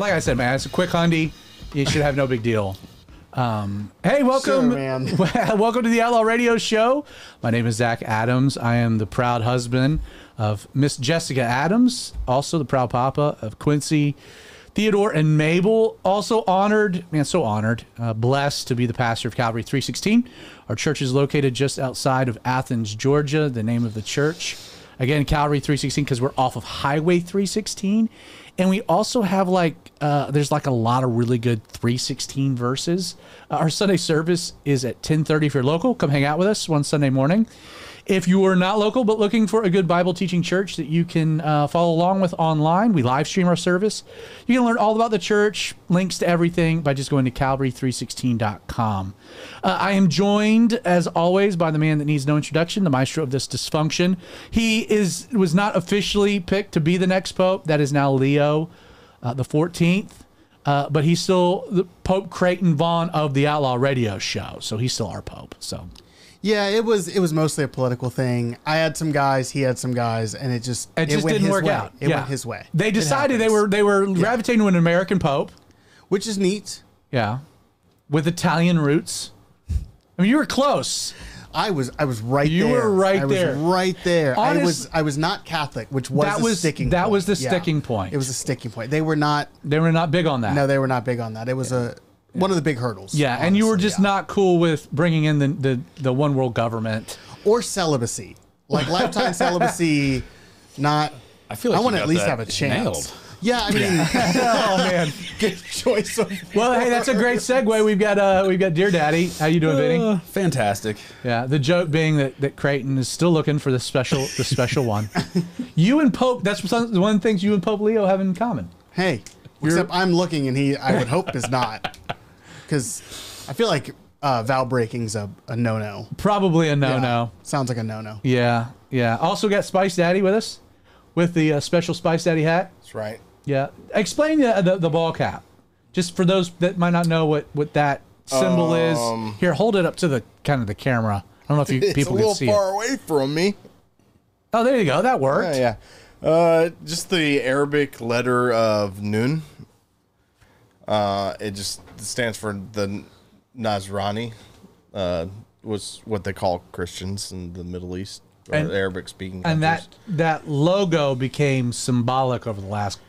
like I said, man, it's a quick hundy. You should have no big deal. Hey, welcome, Sure, man. welcome to the Outlaw Radio Show. My name is Zach Adams. I am the proud husband of Miss Jessica Adams, also the proud papa of Quincy, Theodore, and Mabel. Also honored, man, so honored, blessed to be the pastor of Calvary 316. Our church is located just outside of Athens, Georgia. The name of the church, again, Calvary 316, because we're off of Highway 316. And we also have there's like a lot of really good 316 verses. Our Sunday service is at 10:30. If you're local, come hang out with us one Sunday morning. If you are not local but looking for a good Bible teaching church that you can follow along with online, we live stream our service. You can learn all about the church, links to everything by just going to calvary316.com. I am joined, as always, by the man that needs no introduction, the maestro of this dysfunction. He was not officially picked to be the next pope. That is now Leo the 14th. But he's still the Pope Creighton Vaughn of the Outlaw Radio Show. So he's still our pope. So... Yeah, it was mostly a political thing. I had some guys, he had some guys, and it just didn't work out. It went his way. They decided they were gravitating to an American pope, which is neat. Yeah, with Italian roots. I mean, you were close. I was right there. You were right there. I was right there. Honest, I was not Catholic, which was the sticking point. That was the sticking point. It was a sticking point. They were not big on that. No, they were not big on that. It was one of the big hurdles. Yeah, honestly, and you were just not cool with bringing in the one world government. Or celibacy. Like lifetime celibacy, not... I feel like I want to at least have a chance. Nailed. Yeah, I mean... Oh, man. Good choice of Well, hey, that's a great segue. We've got Dear Daddy. How you doing, Vinny? Fantastic. Yeah, the joke being that Creighton is still looking for the special one. You and Pope, that's one of the things you and Pope Leo have in common. Hey, except I'm looking and I would hope is not. Because I feel like vow breaking's a no-no. Probably a no-no. Yeah, sounds like a no-no. Yeah, yeah. Also got Spice Daddy with us, with the special Spice Daddy hat. That's right. Yeah. Explain the ball cap, just for those that might not know what that symbol is. Here, hold it up to the camera. I don't know if people can see it. It's a little far away from me. Oh, there you go. That worked. Yeah. Just the Arabic letter of Nun. It just stands for the Nasrani, was what they call Christians in the Middle East, or Arabic speaking countries. And that logo became symbolic over the last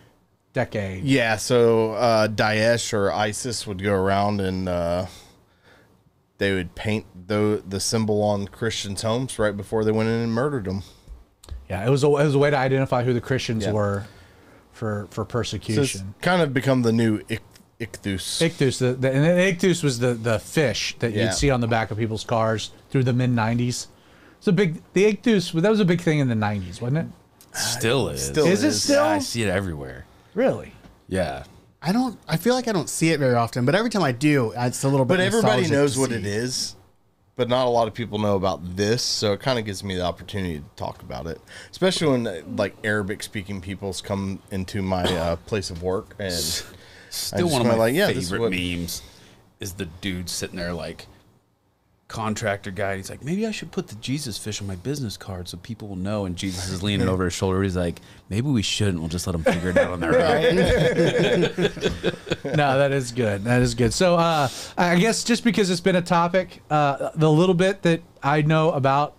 decade. Yeah, so Daesh or ISIS would go around and they would paint the symbol on Christians' homes right before they went in and murdered them. Yeah, it was a way to identify who the Christians were for persecution. So it's kind of become the new Ichthus. Ichthus, and Ichthus was the fish that you'd see on the back of people's cars through the mid-90s. The Ichthus, that was a big thing in the 90s, wasn't it? Still is. Is it still? Yeah, I see it everywhere. Really? Yeah. I feel like I don't see it very often, but every time I do, it's a little bit. But everybody knows what it is, but not a lot of people know about this, so it kind of gives me the opportunity to talk about it, especially when like Arabic-speaking peoples come into my place of work and. Still one of my favorite memes is the dude sitting there like contractor guy. He's like, maybe I should put the Jesus fish on my business card so people will know. And Jesus is leaning over his shoulder. He's like, maybe we shouldn't. We'll just let them figure it out on their own. No, that is good. That is good. So I guess just because it's been a topic, the little bit that I know about,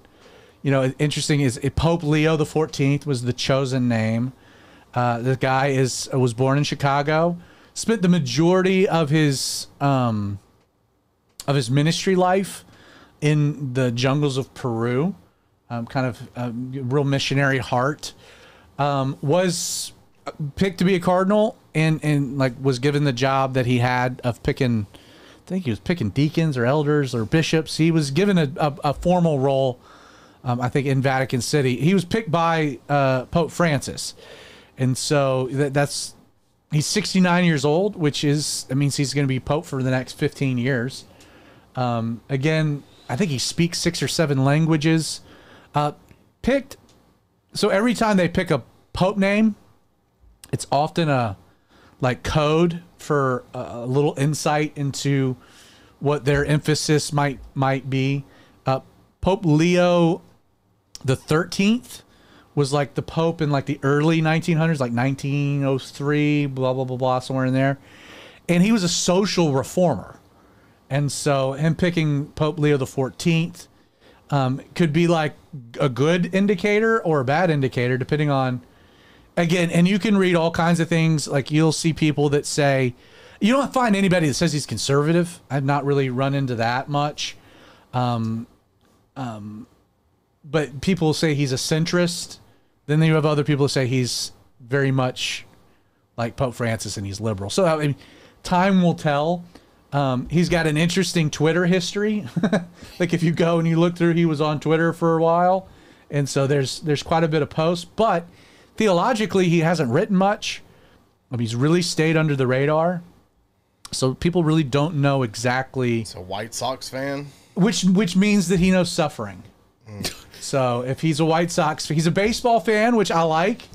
interesting is Pope Leo the 14th was the chosen name. The guy was born in Chicago. Spent the majority of his ministry life in the jungles of Peru, kind of a real missionary heart. Was picked to be a cardinal and was given the job that he had of picking. I think he was picking deacons or elders or bishops. He was given a formal role, I think, in Vatican City. He was picked by Pope Francis, and so that's. He's 69 years old, that means he's going to be Pope for the next 15 years. Again, I think he speaks 6 or 7 languages. So every time they pick a Pope name, it's often a code for a little insight into what their emphasis might be. Pope Leo the 13th was like the Pope in like the early 1900s, like 1903, blah, blah, blah, blah, somewhere in there. And he was a social reformer. And so him picking Pope Leo the 14th could be like a good indicator or a bad indicator, depending on, again, and you can read all kinds of things. Like you'll see people that say, you don't find anybody that says he's conservative. I've not really run into that much. But people say he's a centrist. Then you have other people who say he's very much like Pope Francis and he's liberal. So I mean, time will tell. He's got an interesting Twitter history. Like if you go and you look through, he was on Twitter for a while. And so there's quite a bit of posts, but theologically he hasn't written much. He's really stayed under the radar. So people really don't know exactly. He's a White Sox fan. Which means that he knows suffering. So if he's a White Sox, he's a baseball fan, which I like,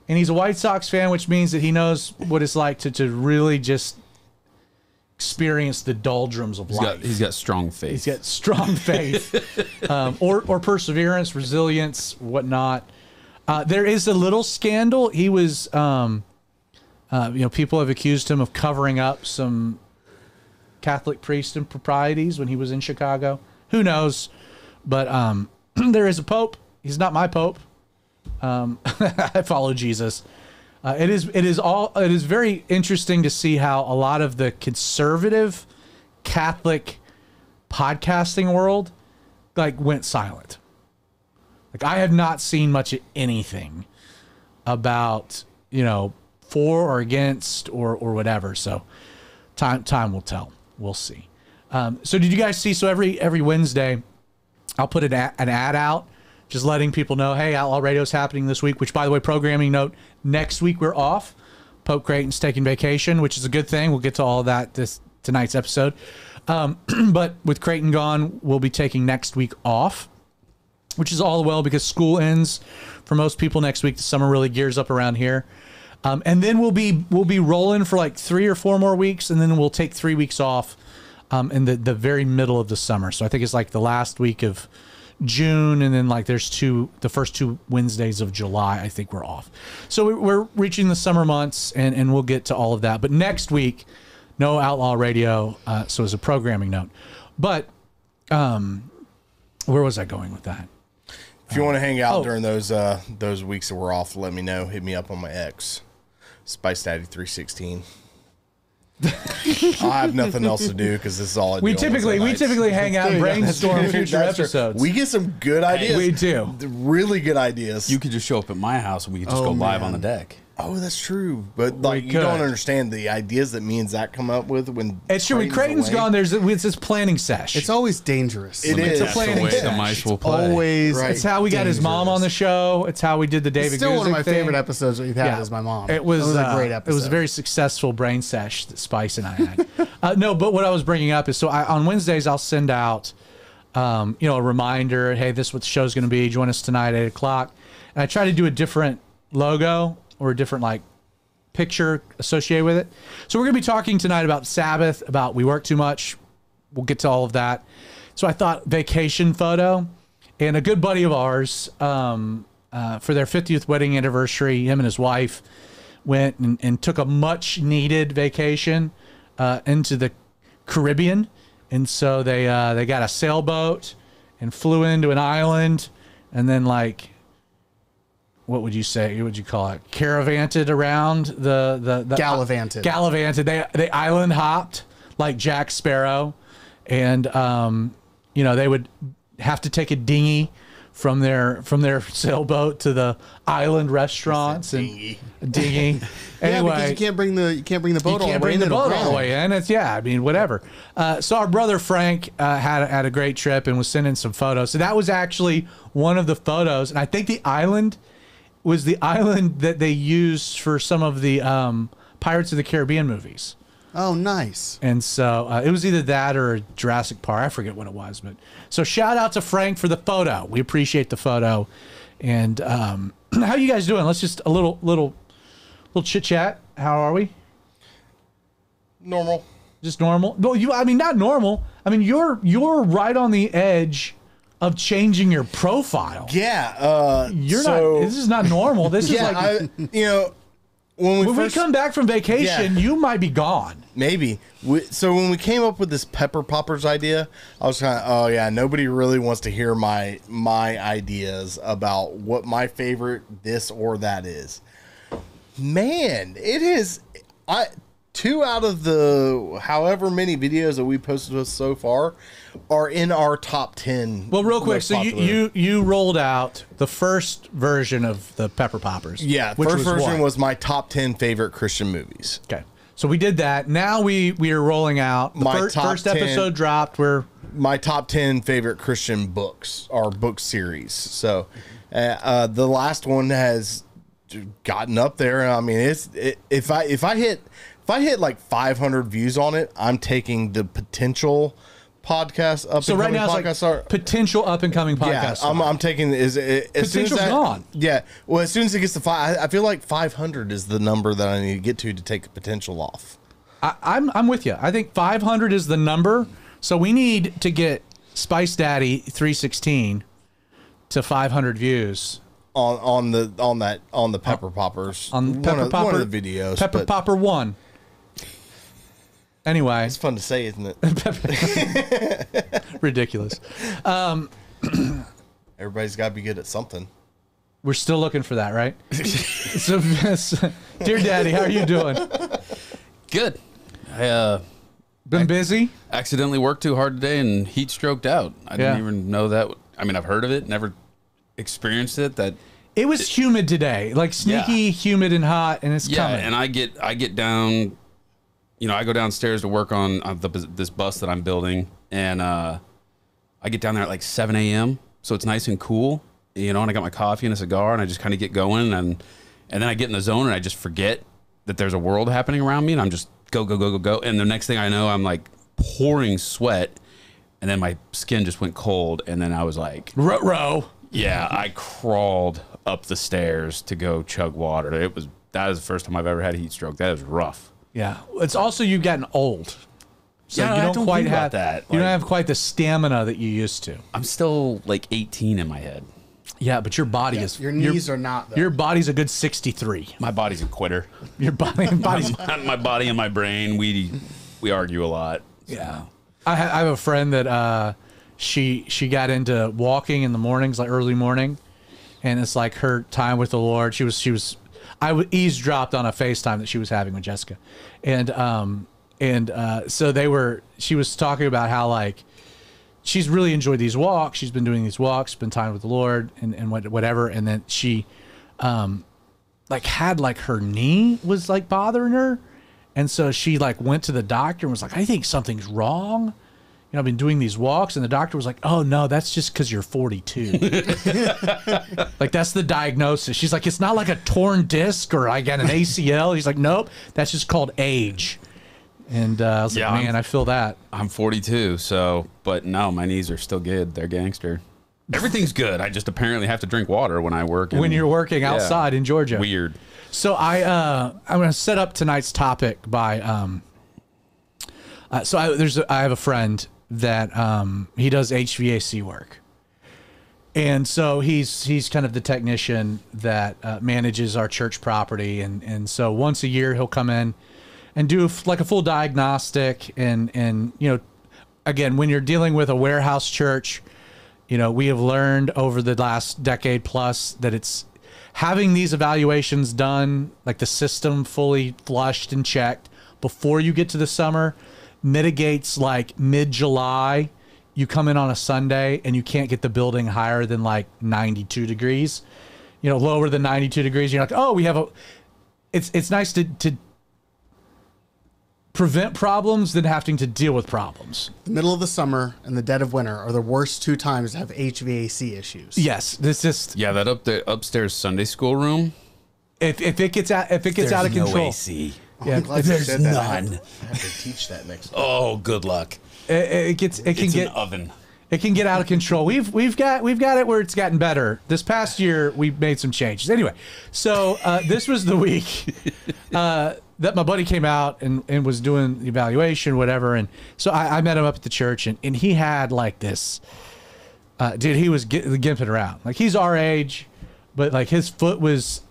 and he's a White Sox fan, which means that he knows what it's like to really just experience the doldrums of life. He's got strong faith. He's got strong faith, or perseverance, resilience, whatnot. There is a little scandal. He was, people have accused him of covering up some Catholic priest improprieties when he was in Chicago. Who knows? But there is a pope. He's not my pope. I follow Jesus. It is very interesting to see how a lot of the conservative Catholic podcasting world went silent. Like I have not seen much of anything about, for or against or whatever. So time will tell. We'll see. So did you guys see? So every Wednesday, I'll put an ad out, just letting people know, hey, Outlaw Radio is happening this week. Which, by the way, programming note: next week we're off. Pope Creighton's taking vacation, which is a good thing. We'll get to all of that tonight's episode. But with Creighton gone, we'll be taking next week off, which is all well because school ends for most people next week. The summer really gears up around here. And then we'll be rolling for like 3 or 4 more weeks, and then we'll take 3 weeks off in the very middle of the summer. So I think it's like the last week of June, and then like there's the first 2 Wednesdays of July. I think we're off. So we're reaching the summer months, and we'll get to all of that. But next week, no Outlaw Radio. So as a programming note, but where was I going with that? If you want to hang out during those weeks that we're off, let me know. Hit me up on my X, Spice Daddy 316. I have nothing else to do because this is all I do. We typically hang out and brainstorm future episodes. We get some good ideas. We do. Really good ideas. You could just show up at my house and we could just go live on the deck. Oh, that's true. But you don't understand the ideas that me and Zach come up with when it's true. When Creighton's gone, it's this planning sesh. It's always dangerous. It is. It's a planning sesh. The mice will play. Always. Right. It's how we got his mom on the show. It's how we did the David. Still Guzik one of my thing. favorite episodes that we've had is my mom. It was a great episode. It was a very successful brain sesh that Spice and I had. No, but what I was bringing up is on Wednesdays I'll send out, a reminder. Hey, this is what the show's going to be. Join us tonight at 8:00. And I try to do a different logo or a different picture associated with it. So we're going to be talking tonight about Sabbath, about we work too much. We'll get to all of that. So I thought vacation photo, and a good buddy of ours, for their 50th wedding anniversary, him and his wife went and took a much needed vacation into the Caribbean. And so they got a sailboat and flew into an island, and then what would you say? What would you call it? Caravanted around the Gallivanted. Gallivanted. They island hopped like Jack Sparrow, and they would have to take a dinghy from their sailboat to the island restaurants and dinghy. Anyway, because you can't bring the boat all the way in. It's whatever. So our brother Frank had a great trip and was sending some photos. So that was actually one of the photos, and I think the island was the island that they used for some of the Pirates of the Caribbean movies. Oh, nice. And so it was either that or Jurassic Park. I forget what it was. But so shout out to Frank for the photo. We appreciate the photo. And how you guys doing? Let's just a little chit chat. How are we? Normal. Just normal? Well, not normal. I mean, you're right on the edge of changing your profile. Yeah. You're not. This is not normal. This is like when we come back from vacation, you might be gone. Maybe. So when we came up with this pepper poppers idea, I was kind of, oh yeah, nobody really wants to hear my ideas about what my favorite this or that is. Man, it is. 2 out of the however many videos that we posted so far are in our top 10. Well, real quick, so you rolled out the first version of the pepper poppers. Yeah, first version was my top 10 favorite Christian movies. Okay, so we did that. Now we are rolling out the first episode dropped. My top 10 favorite Christian books or book series. So the last one has gotten up there. I mean, if I hit like 500 views on it, I'm taking the potential podcast so right now it's like potential up and coming podcast. Yeah, I'm taking potential's gone. Yeah, well, as soon as it gets to 5, I feel like 500 is the number that I need to get to take the potential off. I'm with you. I think 500 is the number. So we need to get Spice Daddy 316 to 500 views on the pepper poppers on pepper popper, one of the videos. Pepper Popper 1. Anyway, it's fun to say, isn't it? Ridiculous. Everybody's got to be good at something. We're still looking for that, right? So, dear Daddy, how are you doing? Good. I been busy. Accidentally worked too hard today and heat stroked out. I didn't even know that. I mean, I've heard of it, never experienced it. It was humid today, like sneaky, humid and hot, and it's coming. And I get down. You know, I go downstairs to work on this bus that I'm building, and I get down there at like 7 a.m. So it's nice and cool, you know, and I got my coffee and a cigar, and I just kind of get going, and then I get in the zone, and I just forget that there's a world happening around me, and I'm just go, and the next thing I know, I'm like pouring sweat, and then my skin just went cold, and then I was like, ruh-roh. Yeah, I crawled up the stairs to go chug water. That was the first time I've ever had a heat stroke. That was rough. Yeah, it's also you've gotten old, so yeah, you don't quite have that. You don't have quite the stamina that you used to. I'm still like 18 in my head. Yeah, but your body is your knees are not. Though. Your body's a good 63. My body's a quitter. Your body's my body and my brain. We argue a lot. So. Yeah, I have a friend that she got into walking in the mornings, like early morning, and it's like her time with the Lord. I eavesdropped on a FaceTime that she was having with Jessica, and so she was talking about how like she's really enjoyed these walks. She's been doing these walks, spend time with the Lord, and whatever. And then she, like had like her knee was like bothering her, and so she like went to the doctor and was like, I think something's wrong. You know, I've been doing these walks, and the doctor was like, oh, no, that's just because you're 42. Like, that's the diagnosis. She's like, it's not like a torn disc or I got an ACL. He's like, nope, that's just called age. And I was like, man, I feel that. I'm 42, but no, my knees are still good. They're gangster. Everything's good. I just apparently have to drink water when I work. When you're working outside in Georgia. Weird. So I'm going to set up tonight's topic by, I have a friend that he does HVAC work, and so he's kind of the technician that manages our church property, and so once a year he'll come in and do like a full diagnostic, and you know, again, when you're dealing with a warehouse church, you know, we have learned over the last decade plus that it's having these evaluations done, like the system fully flushed and checked before you get to the summer, mitigates like mid-July. You come in on a Sunday and you can't get the building higher than like 92 degrees, you know, lower than 92 degrees. You're like, oh, we have it's nice to prevent problems than having to deal with problems. The middle of the summer and the dead of winter are the worst 2 times to have HVAC issues. Yes, this just that upstairs Sunday school room. If it gets out of control. No AC. Yeah, there's none. I have to teach that next time. Oh, good luck. It's an oven. It can get out of control. We've got it where it's gotten better. This past year we made some changes. Anyway, so this was the week that my buddy came out and was doing the evaluation, whatever. And so I met him up at the church, and he had like this Dude, he was gimping around. Like, he's our age, but like his foot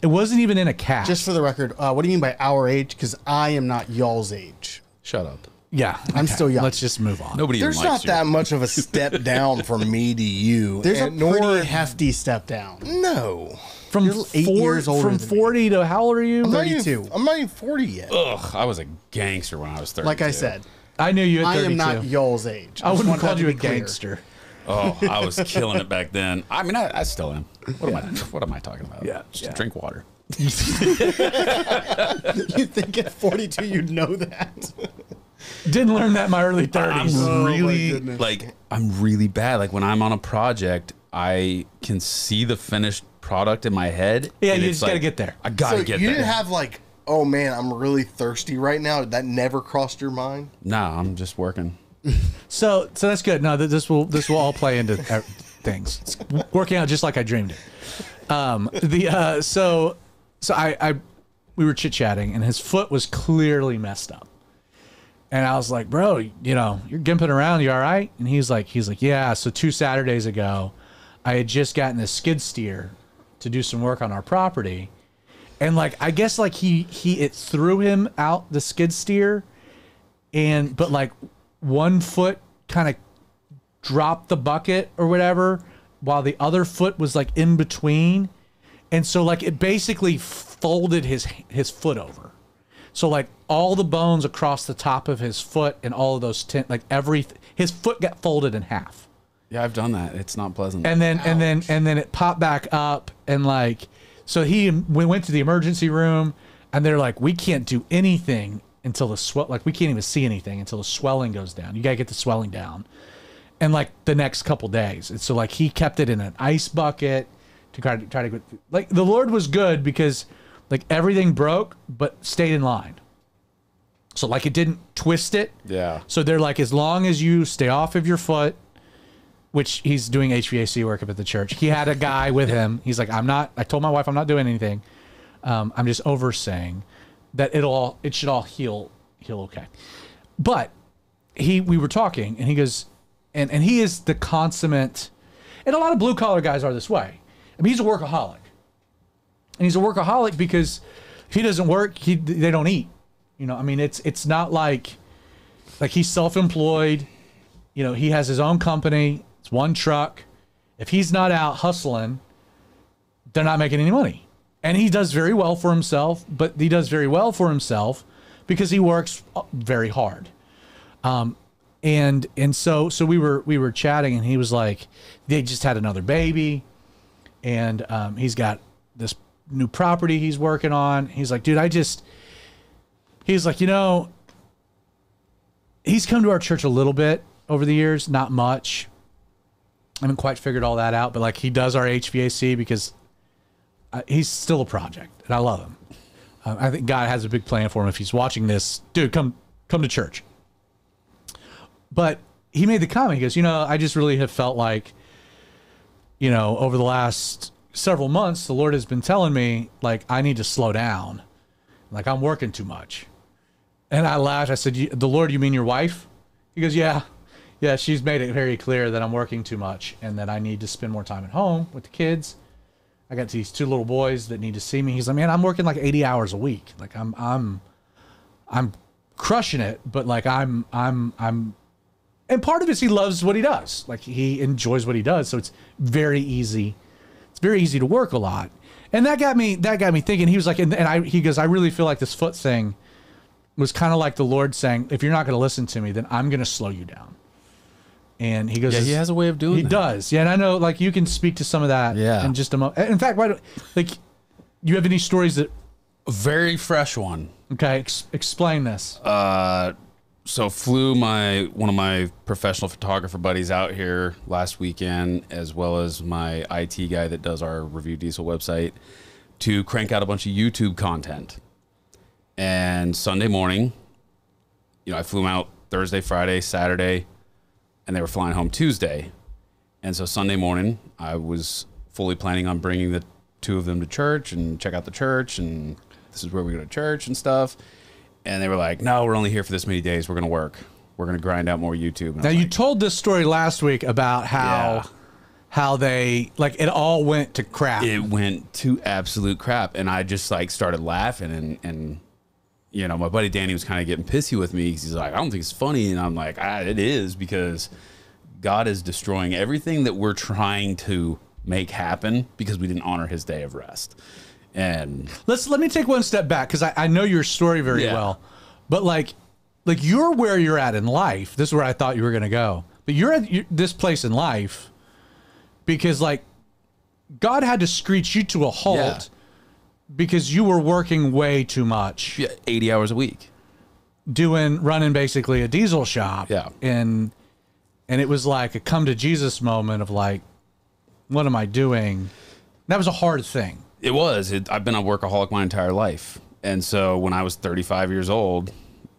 it wasn't even in a cast. Just for the record, what do you mean by our age? Because I am not y'all's age. Shut up. Yeah. I'm still young. Let's just move on. Nobody There's even not likes that much of a step down from me to you. There's a pretty hefty step down. No. From You're 8 years older from than 40 to how old are you? I'm not 32. I'm not even 40 yet. Ugh, I was a gangster when I was 32. Like I said, I knew you at I 32. am not y'all's age. I just wouldn't want call that you to a be clear. gangster. Oh, I was killing it back then. I mean, I still am. What am I talking about? Yeah, Just drink water. You think at 42 you'd know that? Didn't learn that in my early 30s. Oh, my Really, goodness. like, I'm really bad. Like, when I'm on a project, I can see the finished product in my head. Yeah, and you it's just gotta like, get there. I gotta So get you there. didn't have like, oh man, I'm really thirsty right now. That never crossed your mind? Nah, I'm just working. So that's good. No, this will all play into things. It's working out just like I dreamed it. So we were chit chatting, and his foot was clearly messed up. And I was like, bro, you know, you're gimping around. You all right? And he's like, yeah. So 2 Saturdays ago, I had just gotten a skid steer to do some work on our property, and like I guess like it threw him out the skid steer, but like one foot kind of dropped the bucket or whatever, while the other foot was like in between, and so like it basically folded his foot over. So like all the bones across the top of his foot and all of those his foot got folded in half. Yeah, I've done that. It's not pleasant. And then it popped back up, and like so we went to the emergency room, and they're like, we can't do anything until we can't even see anything until the swelling goes down. You gotta get the swelling down, and like the next couple days. And so like he kept it in an ice bucket to try to go. Like the Lord was good because like everything broke but stayed in line. So like it didn't twist it. Yeah. So they're like, as long as you stay off of your foot, which he's doing HVAC work up at the church. He had a guy with him. He's like, I told my wife I'm not doing anything. I'm just overseeing that it should all heal okay. But we were talking, and he goes, and he is the consummate, and a lot of blue collar guys are this way. I mean, he's a workaholic. And he's a workaholic because if he doesn't work, they don't eat. You know, I mean, it's not like he's self-employed. You know, he has his own company. It's one truck. If he's not out hustling, they're not making any money. And he does very well for himself, but he does very well for himself because he works very hard. And so we were chatting, and he was like, they just had another baby, and he's got this new property he's working on. He's like, dude, he's like, you know, he's come to our church a little bit over the years, not much. I haven't quite figured all that out, but like he does our HVAC because he's still a project, and I love him. I think God has a big plan for him. If he's watching this, dude, come to church. But he made the comment. He goes, you know, I just really have felt like, you know, over the last several months, the Lord has been telling me like I need to slow down, like I'm working too much. And I laughed. I said, the Lord, you mean your wife? He goes, yeah. Yeah, she's made it very clear that I'm working too much and that I need to spend more time at home with the kids. I got these 2 little boys that need to see me. He's like, man, I'm working like 80 hours a week. Like I'm crushing it, but like I'm and part of it is he loves what he does. Like he enjoys what he does, so it's very easy. It's very easy to work a lot. And that got me thinking. He was like, he goes, I really feel like this foot thing was kind of like the Lord saying, if you're not going to listen to me, then I'm going to slow you down. And he goes, yeah, he has a way of doing that. He does. Yeah, and I know like you can speak to some of that in just a moment. In fact, you have any stories that... A very fresh one. Okay, explain this. So flew one of my professional photographer buddies out here last weekend, as well as my IT guy that does our Review Diesel website, to crank out a bunch of YouTube content. And Sunday morning, you know, I flew them out Thursday, Friday, Saturday, and they were flying home Tuesday. And so Sunday morning, I was fully planning on bringing the 2 of them to church and check out the church, and this is where we go to church and stuff. And they were like, no, we're only here for this many days. We're going to work. We're going to grind out more YouTube. And now, you told this story last week about how how they like it all went to crap. It went to absolute crap, and I just like started laughing, and you know, my buddy Danny was kind of getting pissy with me. He's like, I don't think it's funny, and I'm like, it is, because God is destroying everything that we're trying to make happen because we didn't honor His day of rest. And let me take one step back, because I know your story very well, but like you're where you're at in life. This is where I thought you were going to go, but you're at this place in life because like God had to screech you to a halt because you were working way too much. Yeah, 80 hours a week. Running basically a diesel shop. Yeah. And it was like a come to Jesus moment of like, what am I doing? That was a hard thing. It was. I've been a workaholic my entire life. And so when I was 35 years old,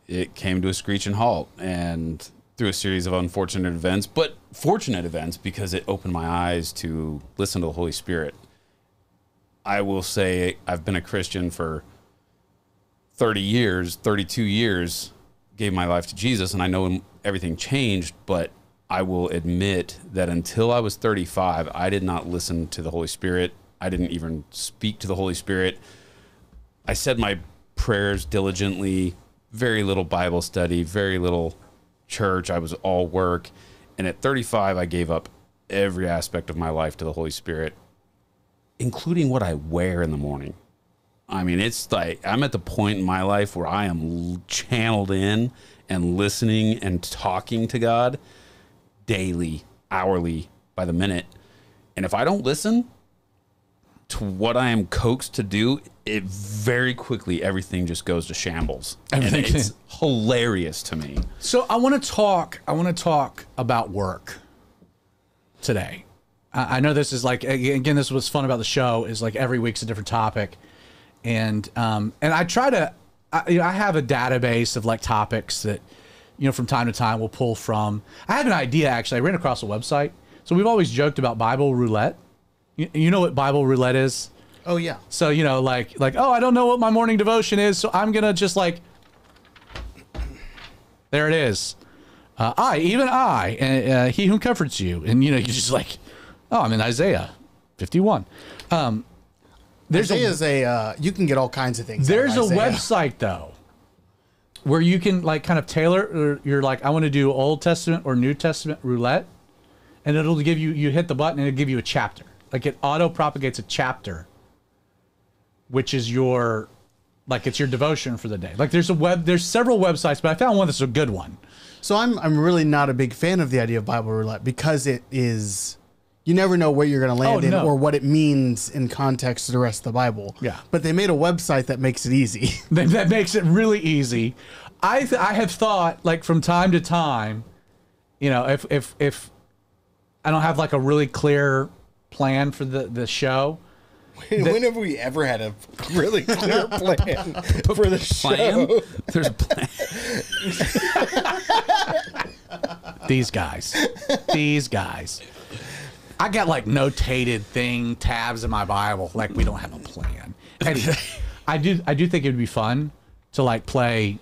it came to a screeching halt, and through a series of unfortunate events, but fortunate events, because it opened my eyes to listen to the Holy Spirit. I will say I've been a Christian for 30 years, 32 years, gave my life to Jesus, and I know everything changed, but I will admit that until I was 35, I did not listen to the Holy Spirit. I didn't even speak to the Holy Spirit. I said my prayers diligently, very little Bible study, very little church. I was all work. And at 35, I gave up every aspect of my life to the Holy Spirit, including what I wear in the morning. I mean, it's like I'm at the point in my life where I am channeled in and listening and talking to God daily, hourly, by the minute. And if I don't listen to what I am coaxed to do, it very quickly, everything just goes to shambles. And it's hilarious to me. So I want to talk about work today. I know this is like, again, this was fun about the show is like every week's a different topic. And I try to, I have a database of like topics that, you know, from time to time we'll pull from. I have an idea, actually. I ran across a website. So we've always joked about Bible roulette. You know what Bible roulette is? Oh, yeah. So, you know, like, oh, I don't know what my morning devotion is, so I'm going to just like, there it is. Even I, he who comforts you. And, you know, you just like, oh, I'm in Isaiah 51. Isaiah you can get all kinds of things. There's a website, though, where you can like kind of tailor, or you're like, I want to do Old Testament or New Testament roulette. And it'll give you, you hit the button and it'll give you a chapter. Like it auto propagates a chapter, which is your, like it's your devotion for the day. Like there's several websites, but I found one that's a good one. So I'm really not a big fan of the idea of Bible roulette because it is, you never know where you're going to land in or what it means in context to the rest of the Bible. Yeah. But they made a website that makes it easy. That makes it really easy. I have thought like from time to time, you know, if I don't have like a really clear plan for the show. When have we ever had a really clear plan for the show? There's a plan. These guys. I got like notated tabs in my Bible. Like we don't have a plan. Anyway, I do think it'd be fun to like play.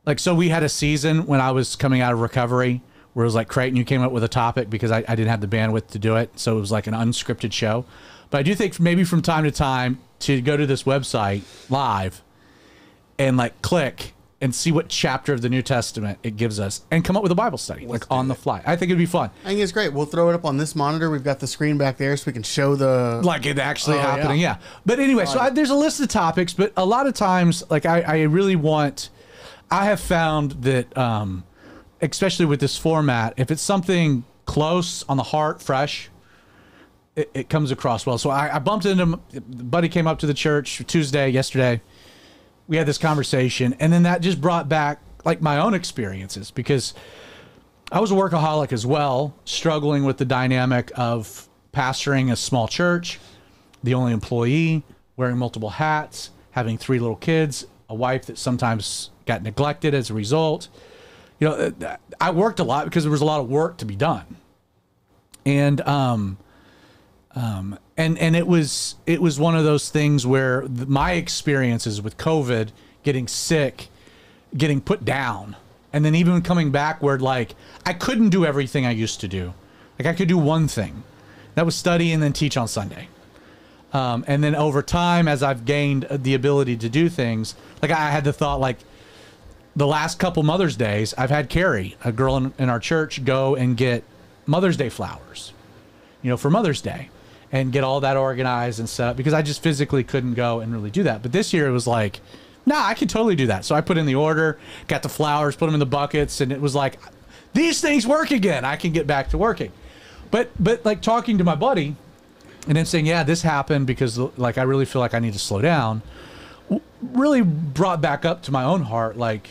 Like, so we had a season when I was coming out of recovery where it was like, Creighton, you came up with a topic because I didn't have the bandwidth to do it. So it was like an unscripted show. But I do think maybe from time to time to go to this website live and like click and see what chapter of the New Testament it gives us and come up with a Bible study like on the fly. I think it'd be fun. I think it's great. We'll throw it up on this monitor. We've got the screen back there so we can show the... Like it actually happening, yeah. But anyway, so there's a list of topics, but a lot of times, like I really want... I have found that, especially with this format, if it's something close on the heart, fresh, it comes across well. So I bumped into him. Buddy came up to the church yesterday. We had this conversation, and then that just brought back like my own experiences because I was a workaholic as well, struggling with the dynamic of pastoring a small church, the only employee, wearing multiple hats, having 3 little kids, a wife that sometimes got neglected as a result. You know, I worked a lot because there was a lot of work to be done. And it was one of those things where my experiences with COVID, getting sick, getting put down, and then even coming back where like I couldn't do everything I used to do. Like I could do one thing. That was study and then teach on Sunday. And then over time, as I've gained the ability to do things, like I had the thought, like the last couple Mother's Days, I've had Carrie, a girl in our church, go and get Mother's Day flowers, for Mother's Day, and get all that organized and set up, because I just physically couldn't go and really do that. But this year it was like, nah, I can totally do that. So I put in the order, got the flowers, put them in the buckets, and it was like, these things work again. I can get back to working. But like talking to my buddy and then saying, yeah, this happened because like I really feel like I need to slow down, really brought back up to my own heart, like,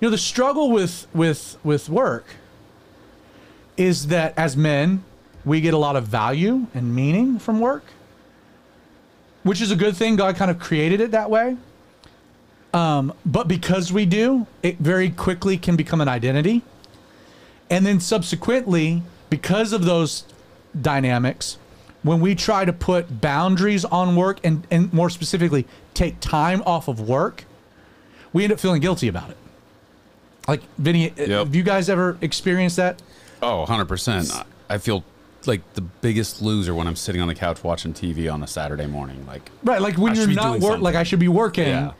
the struggle with work is that as men, we get a lot of value and meaning from work, which is a good thing. God kind of created it that way. But because we do, it very quickly can become an identity. And then subsequently, because of those dynamics, when we try to put boundaries on work and more specifically take time off of work, we end up feeling guilty about it. Like, Vinny, have you guys ever experienced that? Oh, 100%. I feel like the biggest loser when I'm sitting on the couch watching TV on a Saturday morning. Like, right, like when you're not working, like I should be working. Yeah.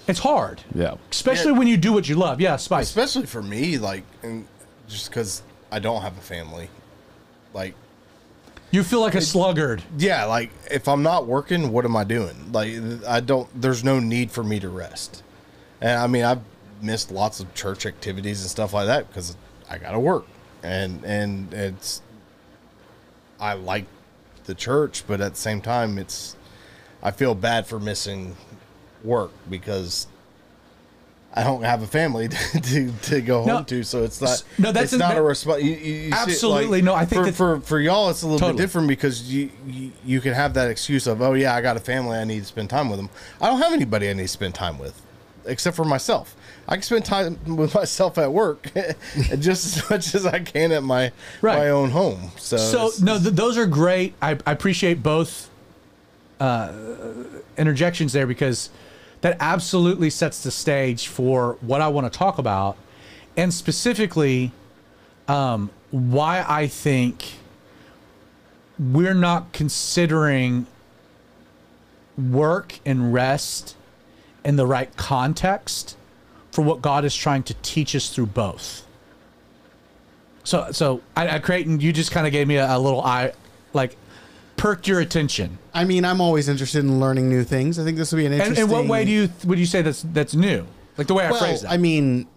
It's hard. Yeah. Especially when you do what you love. Yeah, Spice. Especially for me, like, and just because I don't have a family. Like, you feel like a sluggard. Yeah, like if I'm not working, what am I doing? Like, there's no need for me to rest. And I mean, I've missed lots of church activities and stuff like that because I gotta work. And I like the church, but at the same time, I feel bad for missing work because I don't have a family to go home to, so it's not. No, that's not a response. Absolutely, no. I think for y'all, it's a little bit different because you can have that excuse of, oh yeah, I got a family, I need to spend time with them. I don't have anybody I need to spend time with, except for myself. I can spend time with myself at work just as much as I can at my own home. So those are great. I appreciate both interjections there, because that absolutely sets the stage for what I want to talk about, and specifically why I think we're not considering work and rest in the right context for what God is trying to teach us through both. So Creighton, you just kind of gave me a little perked your attention. I mean, I'm always interested in learning new things. I think this would be an interesting. And in what way would you say that's new? Like the way I phrased that. I mean,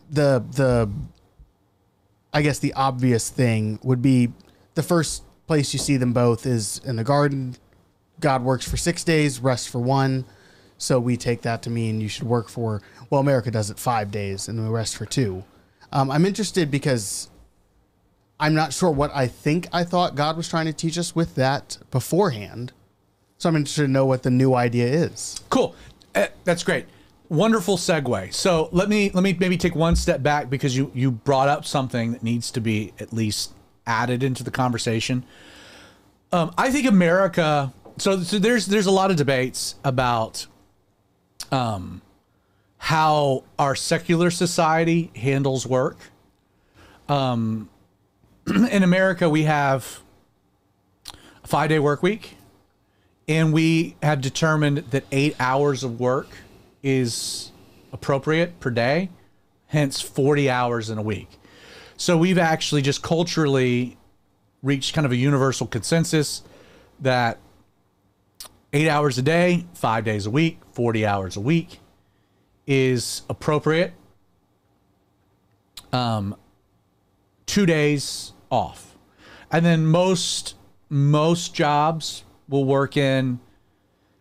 I guess the obvious thing would be the first place you see them both is in the garden. God works for 6 days, rests for 1. So we take that to mean you should work for, America does it 5 days and we rest for 2. I'm interested because I'm not sure what I thought God was trying to teach us with that beforehand. So I'm interested to know what the new idea is. Cool. That's great. Wonderful segue. So let me maybe take one step back, because you brought up something that needs to be at least added into the conversation. I think America, so there's a lot of debates about how our secular society handles work. In America, we have a 5-day work week, and we have determined that 8 hours of work is appropriate per day, hence 40 hours in a week. So we've actually just culturally reached kind of a universal consensus that 8 hours a day, 5 days a week, 40 hours a week is appropriate. 2 days off. And then most jobs will work in,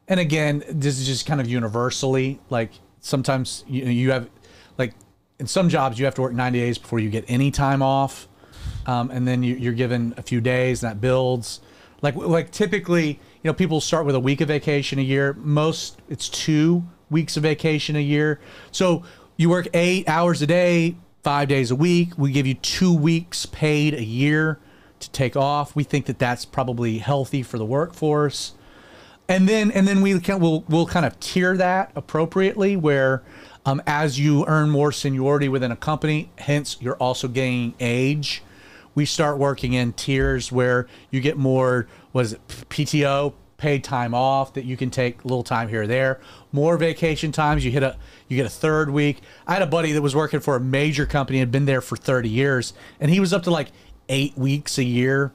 and again, this is just kind of universally, like sometimes you have, like in some jobs you have to work 90 days before you get any time off. And then you're given a few days, and that builds. Like typically, people start with a week of vacation a year. Most, it's 2 weeks of vacation a year. So you work 8 hours a day, 5 days a week. We give you 2 weeks paid a year to take off. We think that that's probably healthy for the workforce. And then we'll kind of tier that appropriately, where as you earn more seniority within a company, hence you're also gaining age, we start working in tiers where you get more, PTO, paid time off, that you can take a little time here or there. More vacation times. You get a third week. I had a buddy that was working for a major company, had been there for 30 years, and he was up to like 8 weeks a year.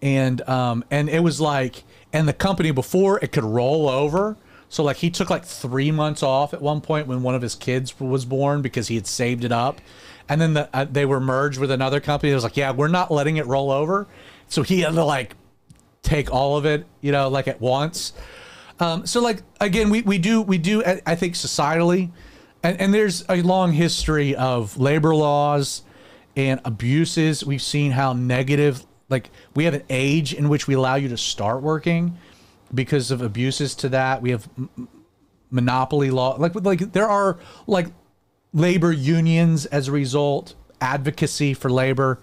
And it was like, and the company before, it could roll over. So like he took like 3 months off at one point when one of his kids was born because he had saved it up. And then they were merged with another company. It was like, yeah, we're not letting it roll over. So he had to like take all of it, like at once. So like, again, we do, I think societally, and there's a long history of labor laws and abuses. We've seen how negative, like we have an age in which we allow you to start working because of abuses to that. We have monopoly law. Like there are like labor unions as a result, advocacy for labor.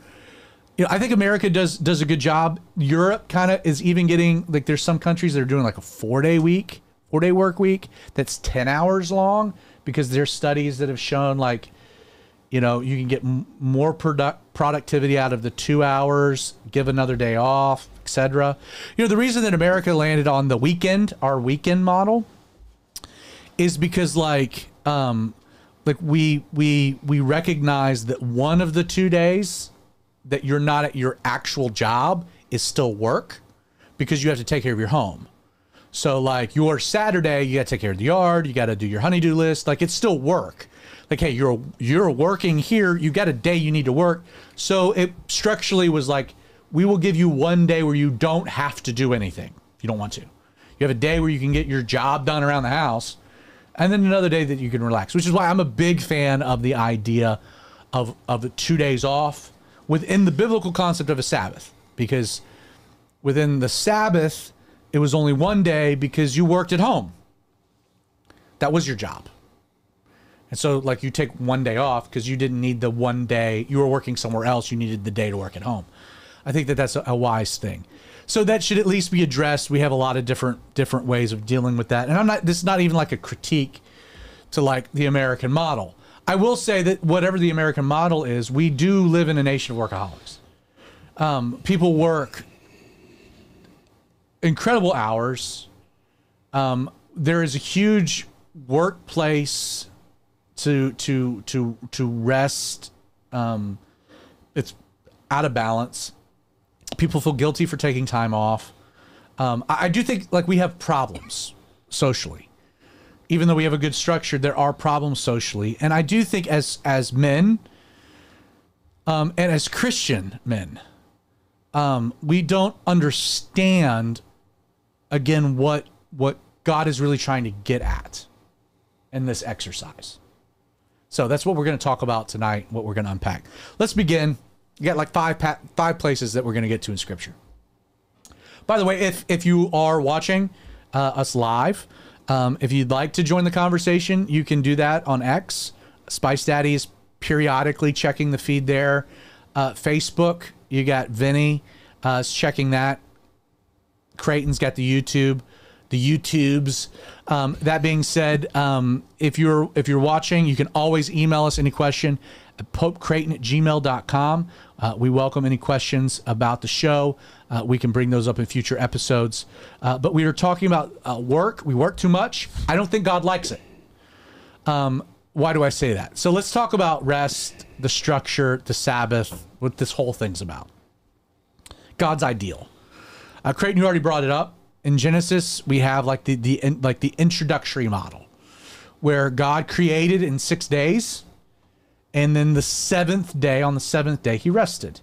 I think America does a good job. Europe kind of is even getting, like there's some countries that are doing like a 4-day work week that's 10 hours long, because there's studies that have shown like, you can get more productivity out of the 2 hours, give another day off, etc. The reason that America landed on the weekend, our weekend model, is because like we recognize that one of the 2 days that you're not at your actual job is still work, because you have to take care of your home. So like your Saturday, you got to take care of the yard, you got to do your honey-do list. Like it's still work. Like, hey, you're working here. You got a day you need to work. So it structurally was like, we will give you 1 day where you don't have to do anything if you don't want to. You have a day where you can get your job done around the house, and then another day that you can relax, which is why I'm a big fan of the idea of the 2 days off within the biblical concept of a Sabbath, because within the Sabbath, it was only 1 day because you worked at home. That was your job. And so like you take 1 day off because you didn't need the 1 day, you were working somewhere else, you needed the day to work at home. I think that that's a wise thing. So that should at least be addressed. We have a lot of different ways of dealing with that. And this is not even like a critique to like the American model. I will say that whatever the American model is, we do live in a nation of workaholics. People work incredible hours. There is a huge workplace to rest. It's out of balance. People feel guilty for taking time off. I do think like we have problems socially. Even though we have a good structure, there are problems socially. And I do think as men, and as Christian men, we don't understand, again, what God is really trying to get at in this exercise. So that's what we're going to talk about tonight, what we're going to unpack. Let's begin. You got like five places that we're going to get to in Scripture. By the way, if you are watching us live, if you'd like to join the conversation, you can do that on X. Spice Daddy is periodically checking the feed there. Facebook, you got Vinny is checking that. Creighton's got the YouTubes. That being said, if you're watching, you can always email us any question at popecreighton@gmail.com. We welcome any questions about the show. We can bring those up in future episodes. But we were talking about work. We work too much. I don't think God likes it. Why do I say that? So let's talk about rest, the structure, the Sabbath, what this whole thing's about. God's ideal. Creighton, you already brought it up. In Genesis, we have like the introductory model, where God created in 6 days, and then on the seventh day, he rested.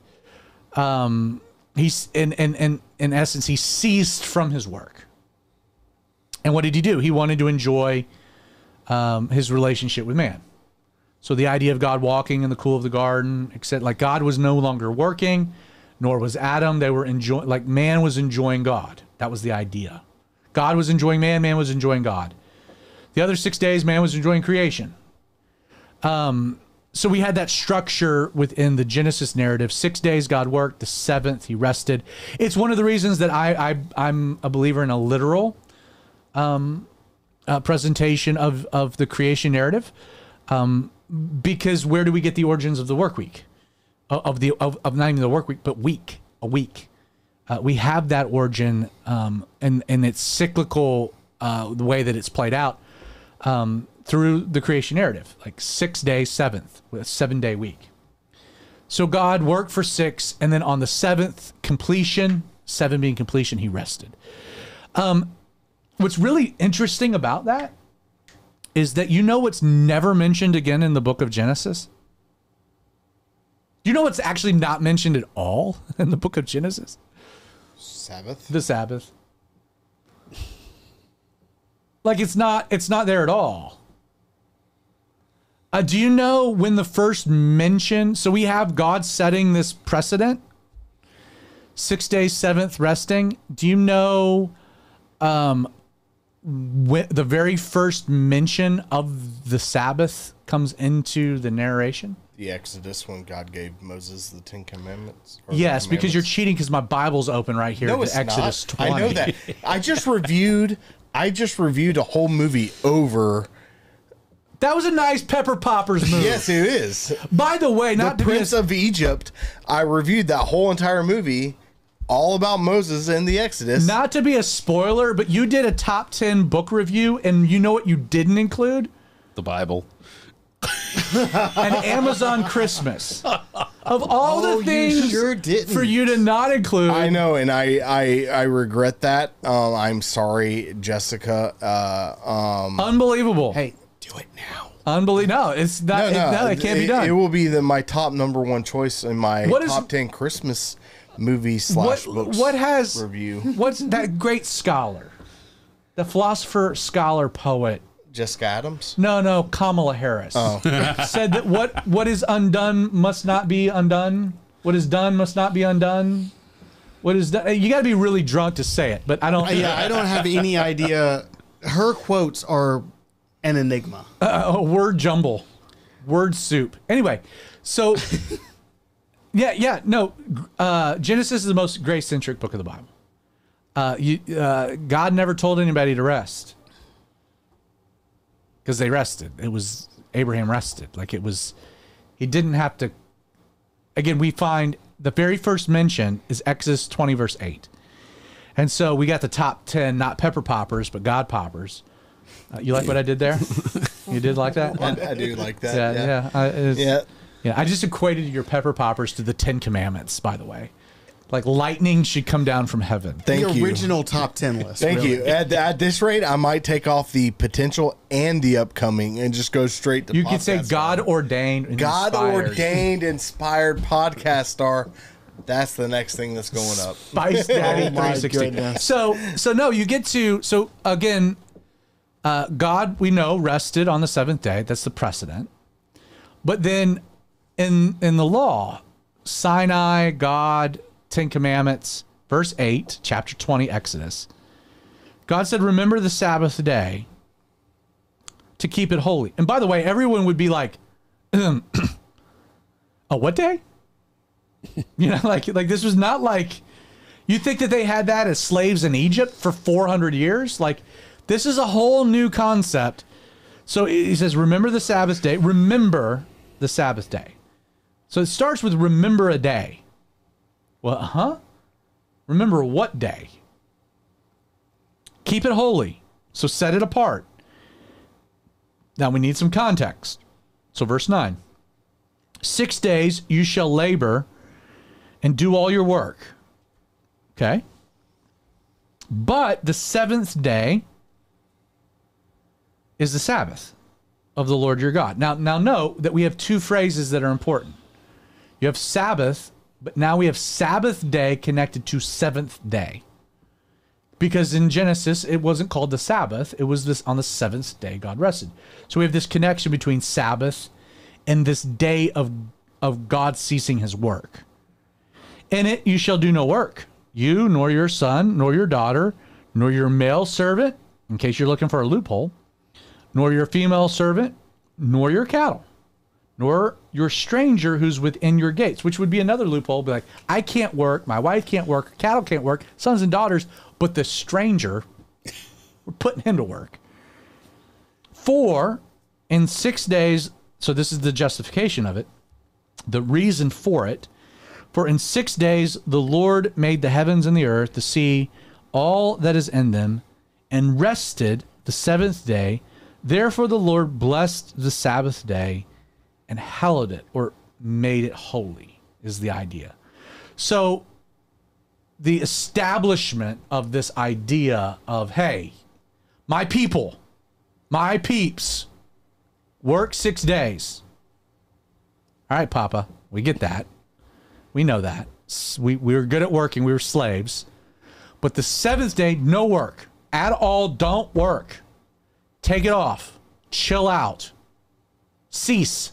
He's in essence, he ceased from his work. And what did he do? He wanted to enjoy his relationship with man. So the idea of God walking in the cool of the garden, except like God was no longer working, nor was Adam. They were enjoying, like man was enjoying God. That was the idea. God was enjoying man, man was enjoying God. The other 6 days, man was enjoying creation. So we had that structure within the Genesis narrative. 6 days God worked, the seventh he rested. It's one of the reasons that I'm a believer in a literal presentation of the creation narrative. Because where do we get the origins of the work week? of not even the work week, but a week. We have that origin, and it's cyclical, the way that it's played out through the creation narrative, like 6 days, seventh, with a 7-day week. So God worked for 6, and then on the 7th, completion, 7 being completion, he rested. What's really interesting about that is that what's never mentioned again in the book of Genesis? You know what's actually not mentioned at all in the book of Genesis? Sabbath? The Sabbath. Like it's not there at all. Do you know when the first mention, so we have God setting this precedent, 6 days, 7th resting. Do you know when the very first mention of the Sabbath comes into the narration? The Exodus, when God gave Moses the 10 Commandments? Yes, because you're cheating because my Bible's open right here. No, it's Exodus not. 20. I know that. I just reviewed a whole movie over. That was a nice Pepper Poppers movie. Yes, it is. By the way, not the Prince of Egypt. I reviewed that whole entire movie, all about Moses and the Exodus. Not to be a spoiler, but you did a top 10 book review, and you know what you didn't include? The Bible. An Amazon Christmas. Of all the things sure didn't. for you to not include. I know, and I regret that. I'm sorry, Jessica. Unbelievable. Hey, do it now. Unbelievable. No, it's not. No, it can't be done. It will be my top number 1 choice in my top 10 Christmas movie / books review. What's that great scholar? The philosopher, scholar, poet. Jessica Adams? No, Kamala Harris. Oh. Said that what is undone must not be undone. What is done must not be undone. What is done? You got to be really drunk to say it, but I don't. Yeah, I don't have any idea. Her quotes are an enigma. A word jumble, word soup. Anyway, so no. Genesis is the most grace-centric book of the Bible. God never told anybody to rest. Because they rested. It was Abraham rested. Like it was, he didn't have to. Again, we find the very first mention is Exodus 20, verse 8. And so we got the top 10, not Pepper Poppers, but God Poppers. You like what I did there? You did like that? I do like that. Yeah. I just equated your Pepper Poppers to the 10 Commandments, by the way. Like lightning should come down from heaven. Thank you. The original top 10 list. Thank really. you. At this rate, I might take off the potential and the upcoming and just go straight to You could say God ordained and inspired podcast star. That's the next thing that's going up. Spice Daddy 360. So no, you get to, so again, God, we know, rested on the 7th day. That's the precedent. But then in the law, Sinai, God, 10 Commandments, verse 8, chapter 20, Exodus. God said, remember the Sabbath day to keep it holy. And by the way, everyone would be like, a what day? Like this was not like, you think that they had that as slaves in Egypt for 400 years? Like, this is a whole new concept. So he says, remember the Sabbath day. Remember the Sabbath day. So it starts with remember a day. Well, remember what day? Keep it holy. So set it apart. Now we need some context. So verse 9. 6 days you shall labor and do all your work. Okay? But the 7th day is the Sabbath of the Lord your God. Now note that we have 2 phrases that are important. You have Sabbath, but now we have Sabbath day connected to 7th day. Because in Genesis, it wasn't called the Sabbath. It was this on the 7th day God rested. So we have this connection between Sabbath and this day of God ceasing his work. In it you shall do no work. You, nor your son, nor your daughter, nor your male servant, in case you're looking for a loophole, nor your female servant, nor your cattle, nor your stranger who's within your gates, which would be another loophole. Be like, I can't work, my wife can't work, cattle can't work, sons and daughters, but the stranger, we're putting him to work. For in 6 days, so this is the justification of it, The reason for it, for in 6 days the Lord made the heavens and the earth, the sea, all that is in them, and rested the seventh day. Therefore the Lord blessed the Sabbath day and hallowed it, or made it holy, is the idea. So the establishment of this idea of, hey, my people, my peeps, work 6 days. All right, Papa, we get that. We know that. We were good at working. We were slaves. But the seventh day, no work at all. Don't work. Take it off. Chill out. Cease.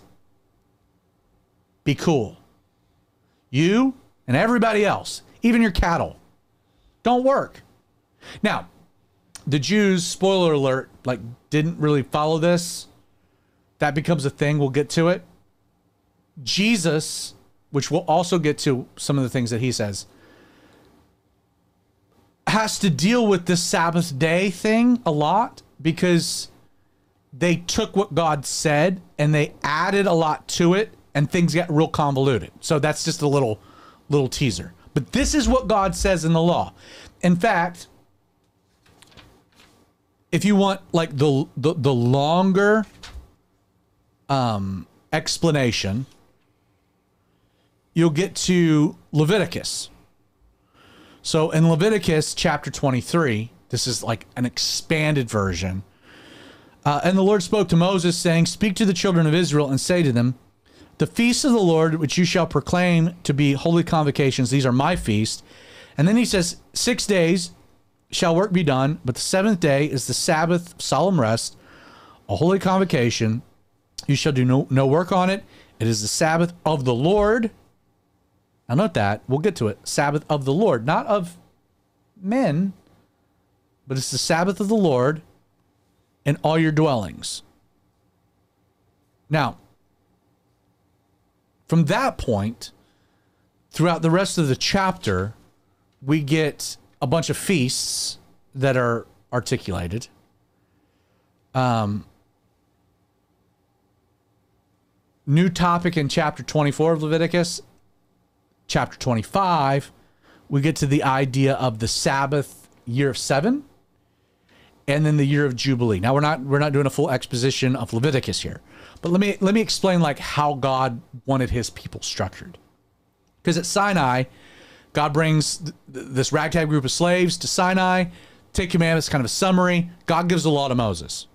Be cool. You and everybody else, even your cattle, don't work. Now, the Jews, spoiler alert, like didn't really follow this. That becomes a thing. We'll get to it. Jesus, which we'll also get to some of the things that he says, has to deal with this Sabbath day thing a lot because they took what God said and they added a lot to it and things got real convoluted. So that's just a little teaser. But this is what God says in the law. In fact, if you want like the longer explanation, you'll get to Leviticus. So in Leviticus chapter 23, this is like an expanded version. And the Lord spoke to Moses, saying, "Speak to the children of Israel and say to them, the feasts of the Lord, which you shall proclaim to be holy convocations, these are my feasts." And then he says, 6 days shall work be done, but the seventh day is the Sabbath, solemn rest, a holy convocation. You shall do no work on it. It is the Sabbath of the Lord. Now note that. We'll get to it. Sabbath of the Lord. Not of men, but it's the Sabbath of the Lord in all your dwellings. Now, from that point, throughout the rest of the chapter, we get a bunch of feasts that are articulated. New topic in chapter 24 of Leviticus. Chapter 25, we get to the idea of the Sabbath year of 7 and then the year of Jubilee. Now we're not doing a full exposition of Leviticus here, but let me explain like how God wanted his people structured. Because at Sinai, God brings this ragtag group of slaves to Sinai, 10 Commandments, kind of a summary. God gives the law to Moses.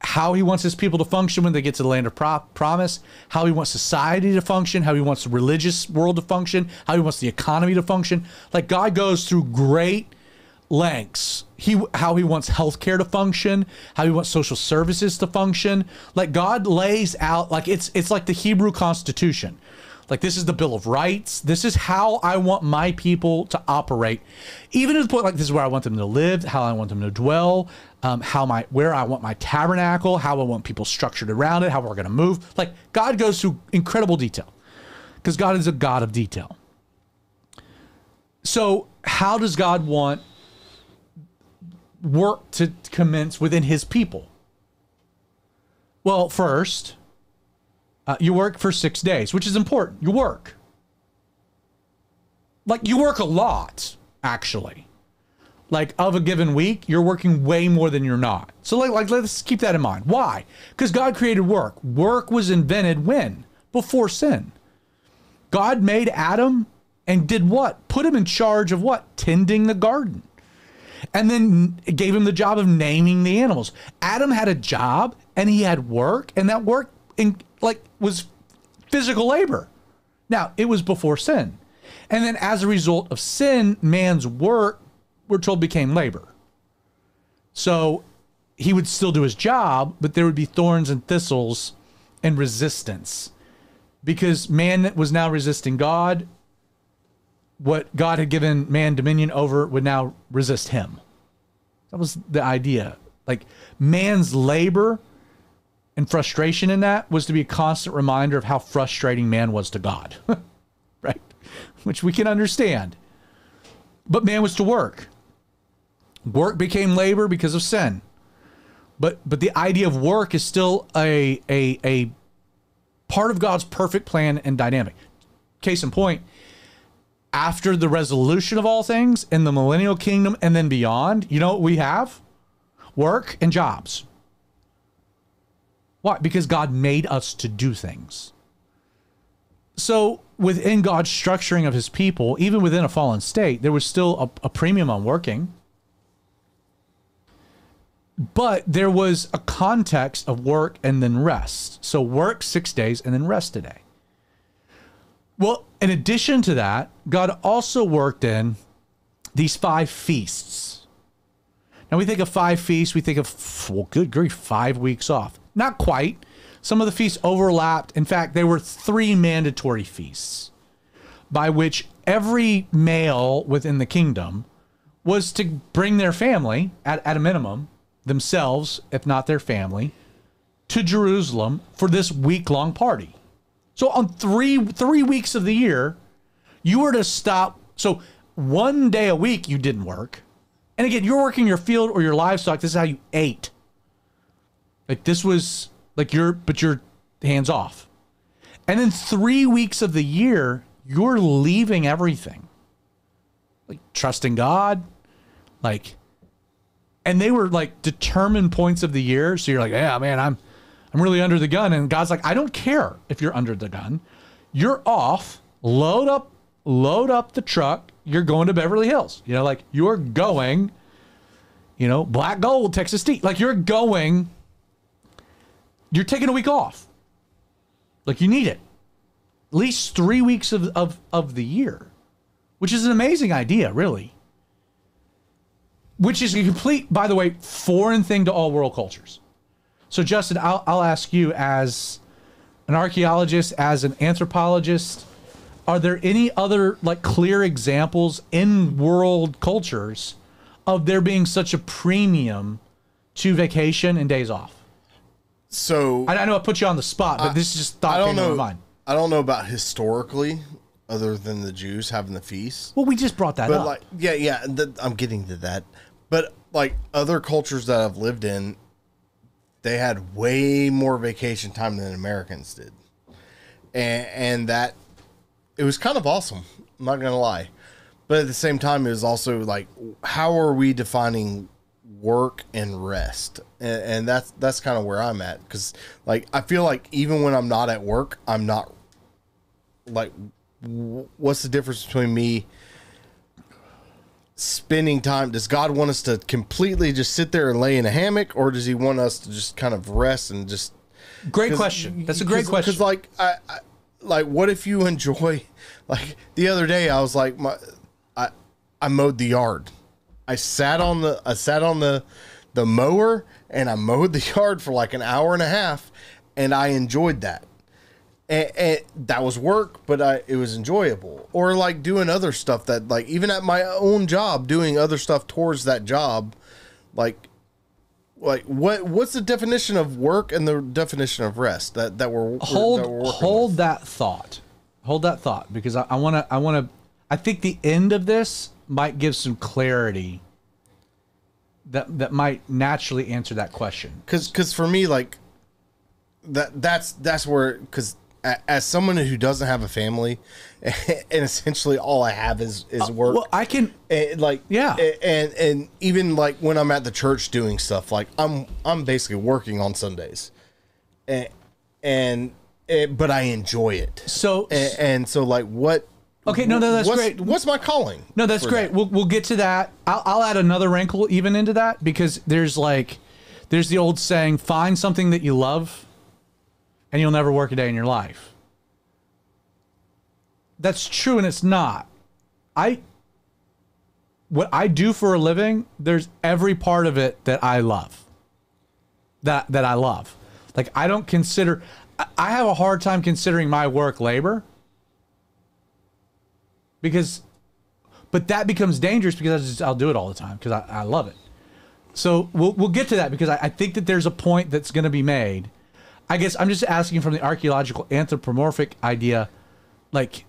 How he wants his people to function when they get to the land of promise, how he wants society to function, how he wants the religious world to function, how he wants the economy to function. Like God goes through great lengths. How he wants healthcare to function, how he wants social services to function. Like God lays out, like it's like the Hebrew Constitution. Like this is the Bill of Rights. This is how I want my people to operate. Even to the point, like this is where I want them to live, how I want them to dwell, where I want my tabernacle, how I want people structured around it, how we're going to move. Like God goes through incredible detail because God is a God of detail. So how does God want work to commence within his people? Well, first, you work for 6 days, which is important. You work. Like you work a lot, actually. Like of a given week, you're working way more than you're not. So like let's keep that in mind. Why? Because God created work. Work was invented when? Before sin. God made Adam and did what? Put him in charge of what? Tending the garden. And then gave him the job of naming the animals. Adam had a job and he had work, and that work was physical labor. Now, it was before sin. And then as a result of sin, man's work, we're told, became labor. So he would still do his job, but there would be thorns and thistles and resistance. Because man was now resisting God. What God had given man dominion over would now resist him. That was the idea. Like man's labor and frustration in that was to be a constant reminder of how frustrating man was to God, right? Which we can understand. But man was to work. Work became labor because of sin. But the idea of work is still a Part of God's perfect plan and dynamic. Case in point, after the resolution of all things in the millennial kingdom and then beyond, you know what we have? Work and jobs. Why? Because God made us to do things. So within God's structuring of his people, even within a fallen state, there was still a premium on working. But there was a context of work and then rest. So work 6 days and then rest a day. Well, in addition to that, God also worked in these 5 feasts. Now we think of 5 feasts, we think of, well, good grief, 5 weeks off. Not quite. Some of the feasts overlapped. In fact, there were 3 mandatory feasts by which every male within the kingdom was to bring their family, at a minimum, themselves, if not their family, to Jerusalem for this week-long party. So on three weeks of the year, you were to stop. So 1 day a week you didn't work. And again, you're working your field or your livestock. This is how you ate. Like this was like but you're hands off. And then 3 weeks of the year, you're leaving everything. Like trusting God, like, and they were like determined points of the year. So you're like, yeah, man, I'm really under the gun. And God's like, I don't care if you're under the gun. You're off, load up the truck. You're going to Beverly Hills. You know, like you're going, you know, Black Gold, Texas Tea. Like you're taking a week off. Like you need it. At least 3 weeks of the year, which is an amazing idea, really. Which is a complete, by the way, foreign thing to all world cultures. So Justin, I'll ask you as an archaeologist, as an anthropologist, are there any other like clear examples in world cultures of there being such a premium to vacation and days off? So I know I put you on the spot, but this is just thought came to my mind. I don't know about historically, other than the Jews having the feast. Well, we just brought that up. Like, yeah, I'm getting to that. But like other cultures that I've lived in, they had way more vacation time than Americans did, and that it was kind of awesome. I'm not gonna lie, but at the same time, it was also like, how are we defining work and rest? And that's kind of where I'm at, because like I feel like even when I'm not at work, I'm not like, what's the difference between me spending time? Does God want us to completely just sit there and lay in a hammock, or does he want us to just kind of rest and just... Great question. That's a great question. Because like like what if you enjoy, like the other day I was like, I mowed the yard. I sat on the mower and I mowed the yard for like an hour and a half, and I enjoyed that. And that was work, but it was enjoyable. Or like doing other stuff that, like, even at my own job, doing other stuff towards that job, like what's the definition of work and the definition of rest that we're hold that thought. Hold that thought, because I think the end of this might give some clarity that might naturally answer that question. Because for me, like that's where, because as someone who doesn't have a family, and essentially all I have is work. Well, I can and even like when I'm at the church doing stuff, like I'm basically working on Sundays, but I enjoy it. So like what? Okay, no, that's great. What's my calling? No, that's great. We'll get to that. I'll add another wrinkle even into that, because there's the old saying, find something that you love and you'll never work a day in your life. That's true, and it's not. What I do for a living, there's every part of it that I love. That I love. Like, I don't consider... I have a hard time considering my work labor. But that becomes dangerous, because I'll do it all the time because I love it. So we'll get to that, because I think that there's a point that's going to be made. I guess I'm just asking from the archaeological anthropomorphic idea, like...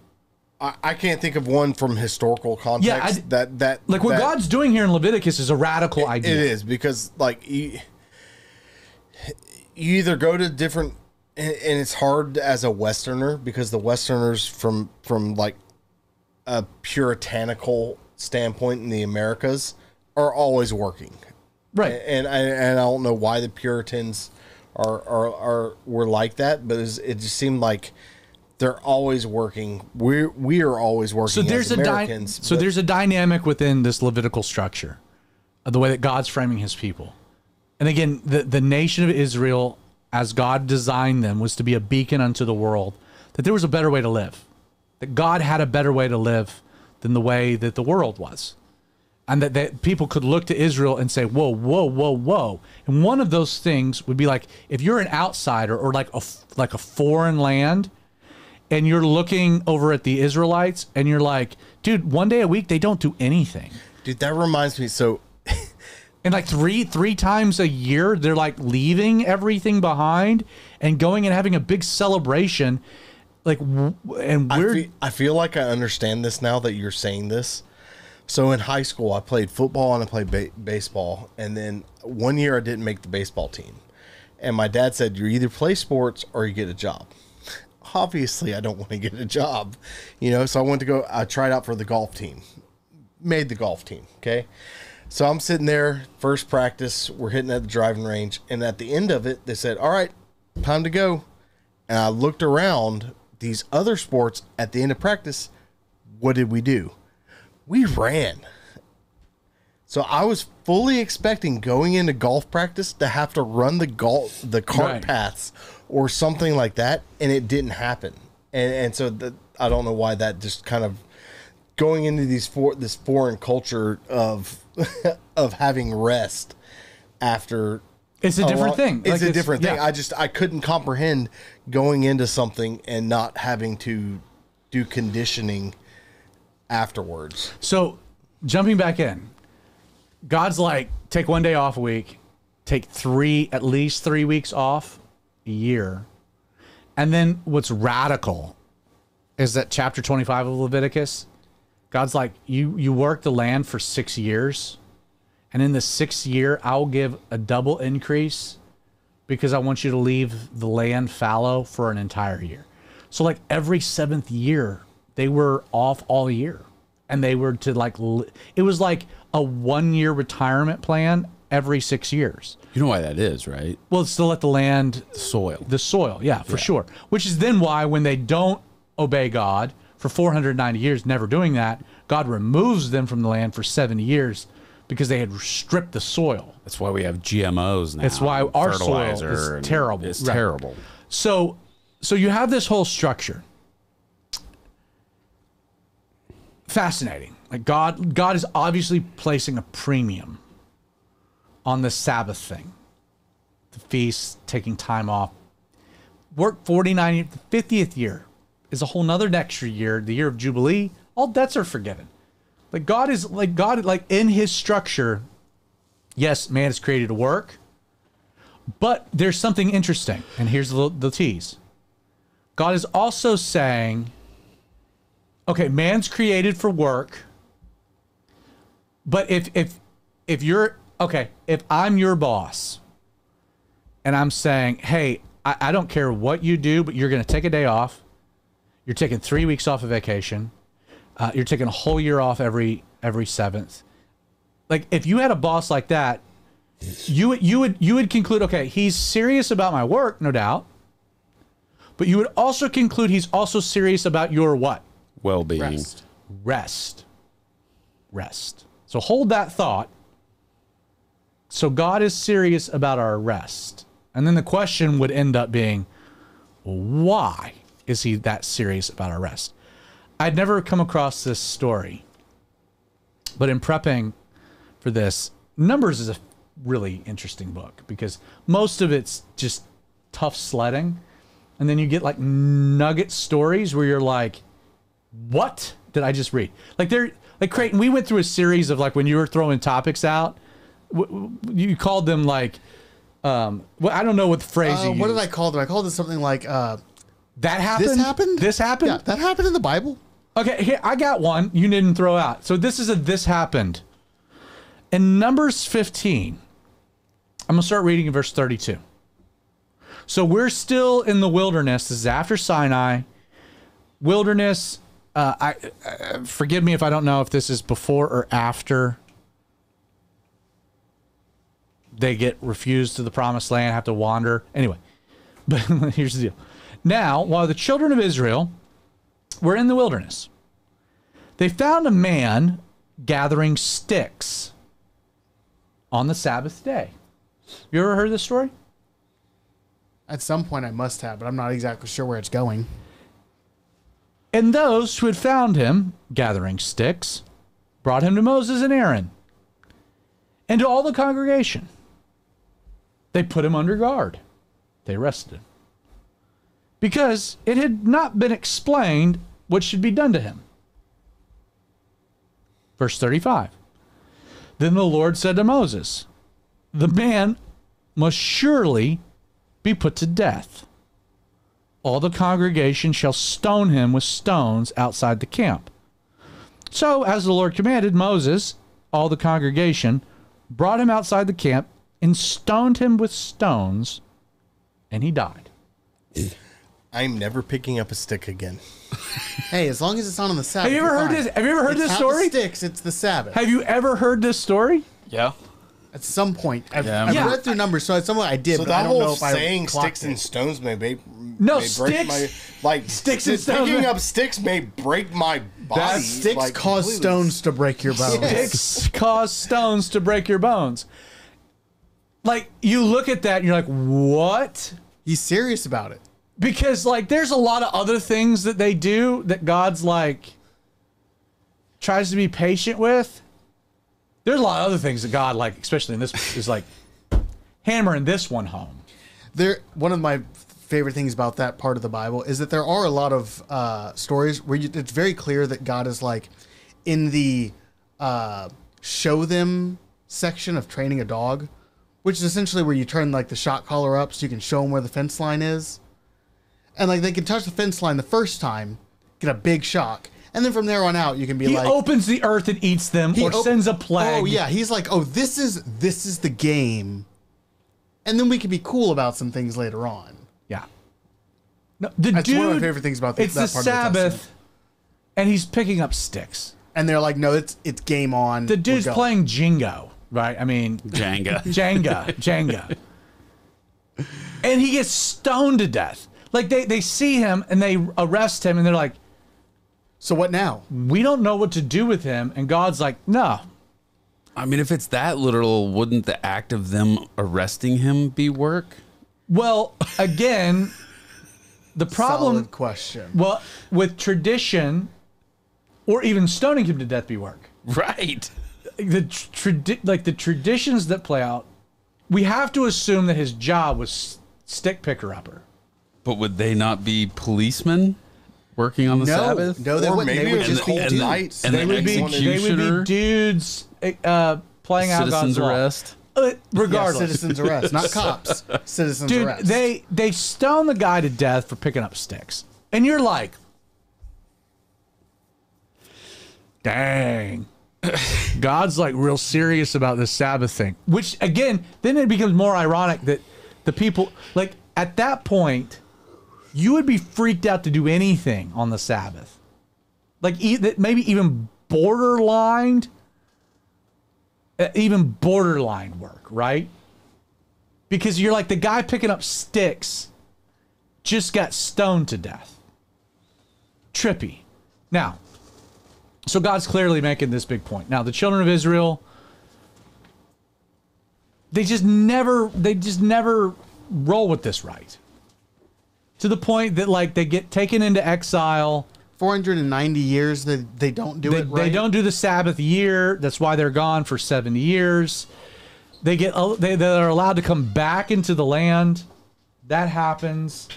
I can't think of one from historical context that what God's doing here in Leviticus is a radical idea. It is, because like you either go to different And it's hard as a Westerner because the Westerners from like a puritanical standpoint in the Americas are always working. Right. And I don't know why the Puritans were like that, but it just seemed like they're always working. We are always working. So there's as Americans. There's a dynamic within this Levitical structure of the way that God's framing his people. And again, the nation of Israel, as God designed them, was to be a beacon unto the world, that there was a better way to live, that God had a better way to live than the way that the world was. And that people could look to Israel and say, whoa, whoa, whoa, whoa. And one of those things would be like, if you're an outsider or like a foreign land, and you're looking over at the Israelites and you're like, dude, one day a week, they don't do anything. Dude, that reminds me. So, and like three times a year, they're like leaving everything behind and going and having a big celebration. Like, and I feel like I understand this now that you're saying this. So in high school, I played football and I played baseball. And then one year I didn't make the baseball team. And my dad said, you either play sports or you get a job. Obviously, I don't want to get a job, so I tried out for the golf team, made the golf team. Okay. So I'm sitting there, first practice, we're hitting at the driving range. And at the end of it, they said, all right, time to go. And I looked around these other sports at the end of practice. What did we do? We ran. So I was fully expecting going into golf practice to have to run the cart paths or something like that, and it didn't happen. And so I don't know why that just kind of going into this foreign culture of of having rest after. It's a different thing. It's a different thing. I couldn't comprehend going into something and not having to do conditioning afterwards. So jumping back in, God's like, take one day off a week, take at least 3 weeks off a year. And then what's radical is that chapter 25 of Leviticus, God's like, you work the land for 6 years. And in the 6th year, I'll give a double increase because I want you to leave the land fallow for an entire year. So like every 7th year, they were off all year. And they were to it was like a 1-year retirement plan every 6 years. You know why that is, right? Well, it's to let the land... The soil. Yeah, for sure. Which is then why when they don't obey God for 490 years, never doing that, God removes them from the land for 70 years because they had stripped the soil. That's why we have GMOs now. That's why our soil is terrible. It's terrible. So you have this whole structure. Fascinating. Like God is obviously placing a premium on the Sabbath thing. The feast, taking time off. Work 49, the 50th year is a whole nother extra year, the year of Jubilee. All debts are forgiven. God in his structure, yes, man is created to work, but there's something interesting, and here's the tease. God is also saying, okay, man's created for work, but if I'm your boss and I'm saying, hey, I don't care what you do, but you're going to take a day off. You're taking 3 weeks off of vacation. You're taking a whole year off every 7th. Like if you had a boss like that, you would conclude, okay, he's serious about my work, no doubt. But you would also conclude he's also serious about your what? Well-being. Rest. So hold that thought. So God is serious about our rest. And then the question would end up being, why is he that serious about our rest? I'd never come across this story. But in prepping for this, Numbers is a really interesting book because most of it's just tough sledding. And then you get like nugget stories where you're like, what did I just read? Like Creighton, we went through a series of like when you were throwing topics out, you called them like, I don't know what the phrase you what used. did I call them? I called it something like, that happened? This happened? This happened? Yeah, that happened in the Bible. Okay, here, I got one you didn't throw out. So this happened. In Numbers 15, I'm going to start reading in verse 32. So we're still in the wilderness. This is after Sinai. Wilderness. Forgive me if I don't know if this is before or after they get refused to the promised land, have to wander. Anyway, but here's the deal. Now, while the children of Israel were in the wilderness, they found a man gathering sticks on the Sabbath day. You ever heard this story? At some point I must have, but I'm not exactly sure where it's going. And those who had found him gathering sticks brought him to Moses and Aaron and to all the congregation. They put him under guard. They arrested him because it had not been explained what should be done to him. Verse 35. Then the Lord said to Moses, the man must surely be put to death. All the congregation shall stone him with stones outside the camp. So, as the Lord commanded, Moses, all the congregation, brought him outside the camp and stoned him with stones, and he died. I'm never picking up a stick again. Hey, as long as it's not on the Sabbath. Have you ever heard this? Have you ever heard this story? It's not the sticks, it's the Sabbath. Have you ever heard this story? Yeah. At some point, I've Yeah. read through numbers, so at some point I did, So but I that don't know whole if I saying clocked sticks it. and stones may break sticks- my sticks and stones Picking may- up sticks may break my body. Sticks like, cause completely. stones to break your bones. Sticks cause stones to break your bones. Like, you look at that and you're like, what? He's serious about it. Because, like, there's a lot of other things that they do that God's, like, tries to be patient with. There's a lot of other things that God, like, especially in this, is like hammering this one home. One of my favorite things about that part of the Bible is that there are a lot of stories where it's very clear that God is like in the show them section of training a dog, which is essentially where you turn like the shot collar up so you can show them where the fence line is. And like they can touch the fence line the first time, get a big shock. And then from there on out, you can be He like, opens the earth and eats them, or sends a plague. oh yeah, he's like, oh, this is the game, and then we can be cool about some things later on. Yeah. No, the That's dude, one of my favorite things about it's that the part of the Sabbath, Testament. and he's picking up sticks. And they're like, no, it's game on. The dude's We're going. playing Jingo, right? I mean, Jenga. Jenga. And he gets stoned to death. Like, they see him, and they arrest him, and they're like, So what now? we don't know what to do with him. And God's like, no. I mean, if it's that literal, wouldn't the act of them arresting him be work? Well, again, the problem... Solid question. Well, with tradition, or even stoning him to death be work. Right. The traditions that play out, we have to assume that his job was stick picker-upper. But would they not be policemen working on the Sabbath? No, they Or wouldn't. maybe They it would was just be cold dudes. nights. And They would be executioner? dudes playing out God's Citizens law. arrest? Regardless. Yeah, citizens arrest, not cops. Citizens Dude, arrest. they stone the guy to death for picking up sticks. And you're like, dang. God's like real serious about this Sabbath thing. Which, again, then it becomes more ironic that the people, like, at that point, you would be freaked out to do anything on the Sabbath. Like, maybe even borderline work, right? Because you're like, the guy picking up sticks just got stoned to death. Trippy. Now, so God's clearly making this big point. Now, the children of Israel, they just never roll with this right. To the point that, like, they get taken into exile. 490 years that they don't do it right. They don't do the Sabbath year. That's why they're gone for 70 years. They're allowed to come back into the land. That happens.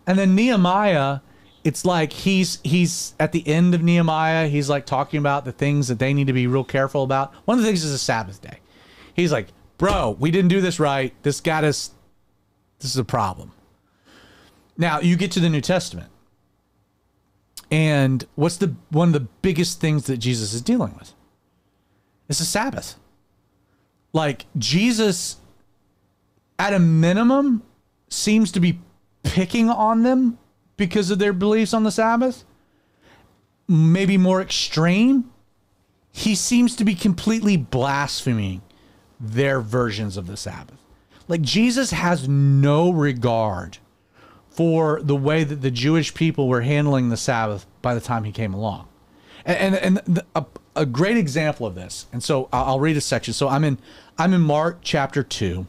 And then Nehemiah, it's like he's at the end of Nehemiah, he's like talking about the things that they need to be real careful about. One of the things is a Sabbath day. He's like, bro, we didn't do this right. This is a problem. Now, you get to the New Testament. And what's one of the biggest things that Jesus is dealing with? It's the Sabbath. Like, Jesus, at a minimum, seems to be picking on them because of their beliefs on the Sabbath, maybe more extreme. He seems to be completely blaspheming their versions of the Sabbath. Like, Jesus has no regard for the way that the Jewish people were handling the Sabbath by the time he came along. A great example of this, and so I'll read a section. So I'm in Mark chapter 2,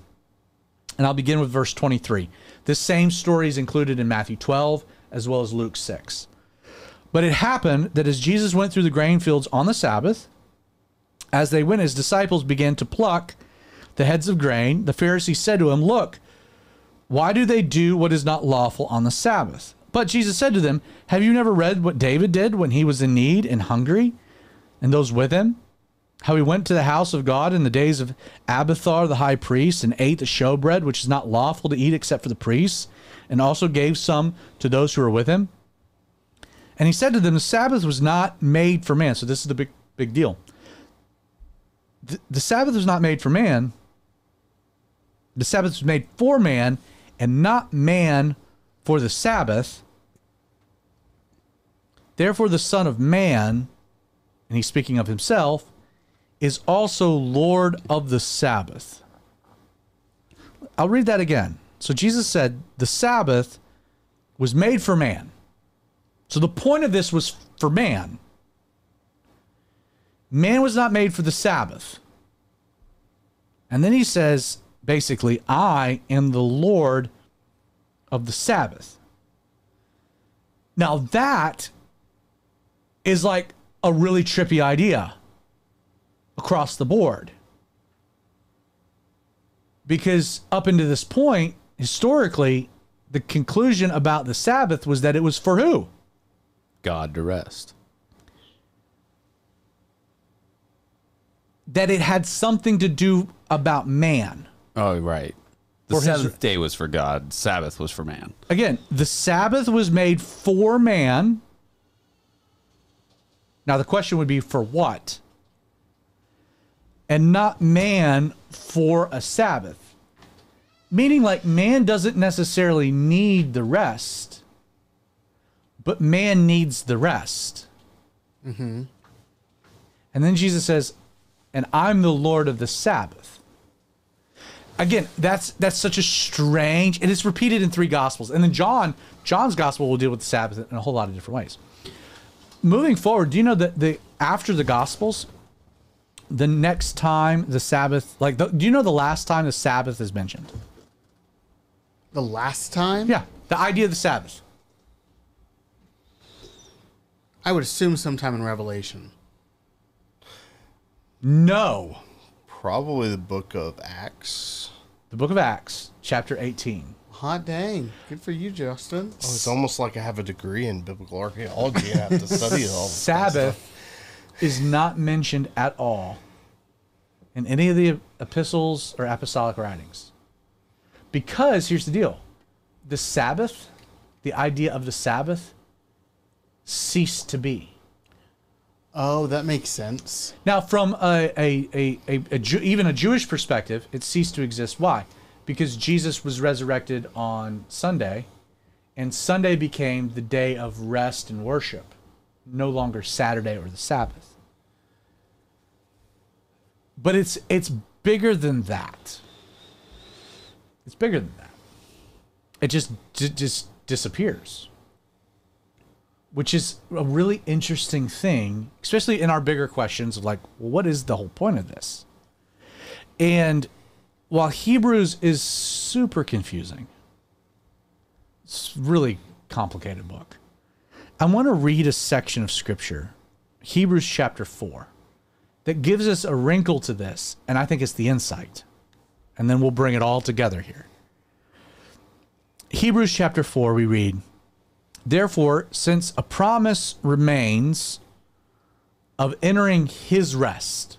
and I'll begin with verse 23. This same story is included in Matthew 12 as well as Luke 6. But it happened that as Jesus went through the grain fields on the Sabbath, as they went, his disciples began to pluck the heads of grain. The Pharisees said to him, "Look, why do they do what is not lawful on the Sabbath?" But Jesus said to them, "Have you never read what David did when he was in need and hungry, and those with him? How he went to the house of God in the days of Abiathar the high priest and ate the showbread, which is not lawful to eat except for the priests, and also gave some to those who were with him?" And he said to them, "The Sabbath was not made for man." So this is the big deal. The Sabbath was not made for man. The Sabbath was made for man, and not man for the Sabbath. Therefore, the Son of Man, and he's speaking of himself, is also Lord of the Sabbath. I'll read that again. So Jesus said, the Sabbath was made for man. So the point of this was for man. Man was not made for the Sabbath. And then he says, basically, I am the Lord of the Sabbath. Now that is like a really trippy idea across the board. Because up until this point, historically, the conclusion about the Sabbath was that it was for who? God to rest. That it had something to do about man. Oh, right. The seventh day was for God. Sabbath was for man. Again, the Sabbath was made for man. Now the question would be for what? And not man for a Sabbath. Meaning, like, man doesn't necessarily need the rest, but man needs the rest. Mm-hmm. And then Jesus says, and I'm the Lord of the Sabbath. Again, that's such a strange, and it's repeated in 3 Gospels. And then John's Gospel will deal with the Sabbath in a whole lot of different ways. Moving forward, do you know that after the Gospels, the next time the Sabbath, do you know the last time the Sabbath is mentioned? The last time? Yeah, the idea of the Sabbath. I would assume sometime in Revelation. No. Probably the book of Acts. The book of Acts, chapter 18. Hot dang. Good for you, Justin. Oh, it's almost like I have a degree in biblical archaeology and I have to study it all. Sabbath is not mentioned at all in any of the epistles or apostolic writings. Because here's the deal. The Sabbath, the idea of the Sabbath, ceased to be. Oh, that makes sense. Now, from even a Jewish perspective, it ceased to exist. Why? Because Jesus was resurrected on Sunday, and Sunday became the day of rest and worship, no longer Saturday or the Sabbath. But it's bigger than that. It's bigger than that. It just disappears. Which is a really interesting thing, especially in our bigger questions of like, well, what is the whole point of this? And while Hebrews is super confusing, it's a really complicated book. I want to read a section of scripture, Hebrews chapter 4, that gives us a wrinkle to this, and I think it's the insight. And then we'll bring it all together here. Hebrews chapter 4, we read, therefore, since a promise remains of entering his rest,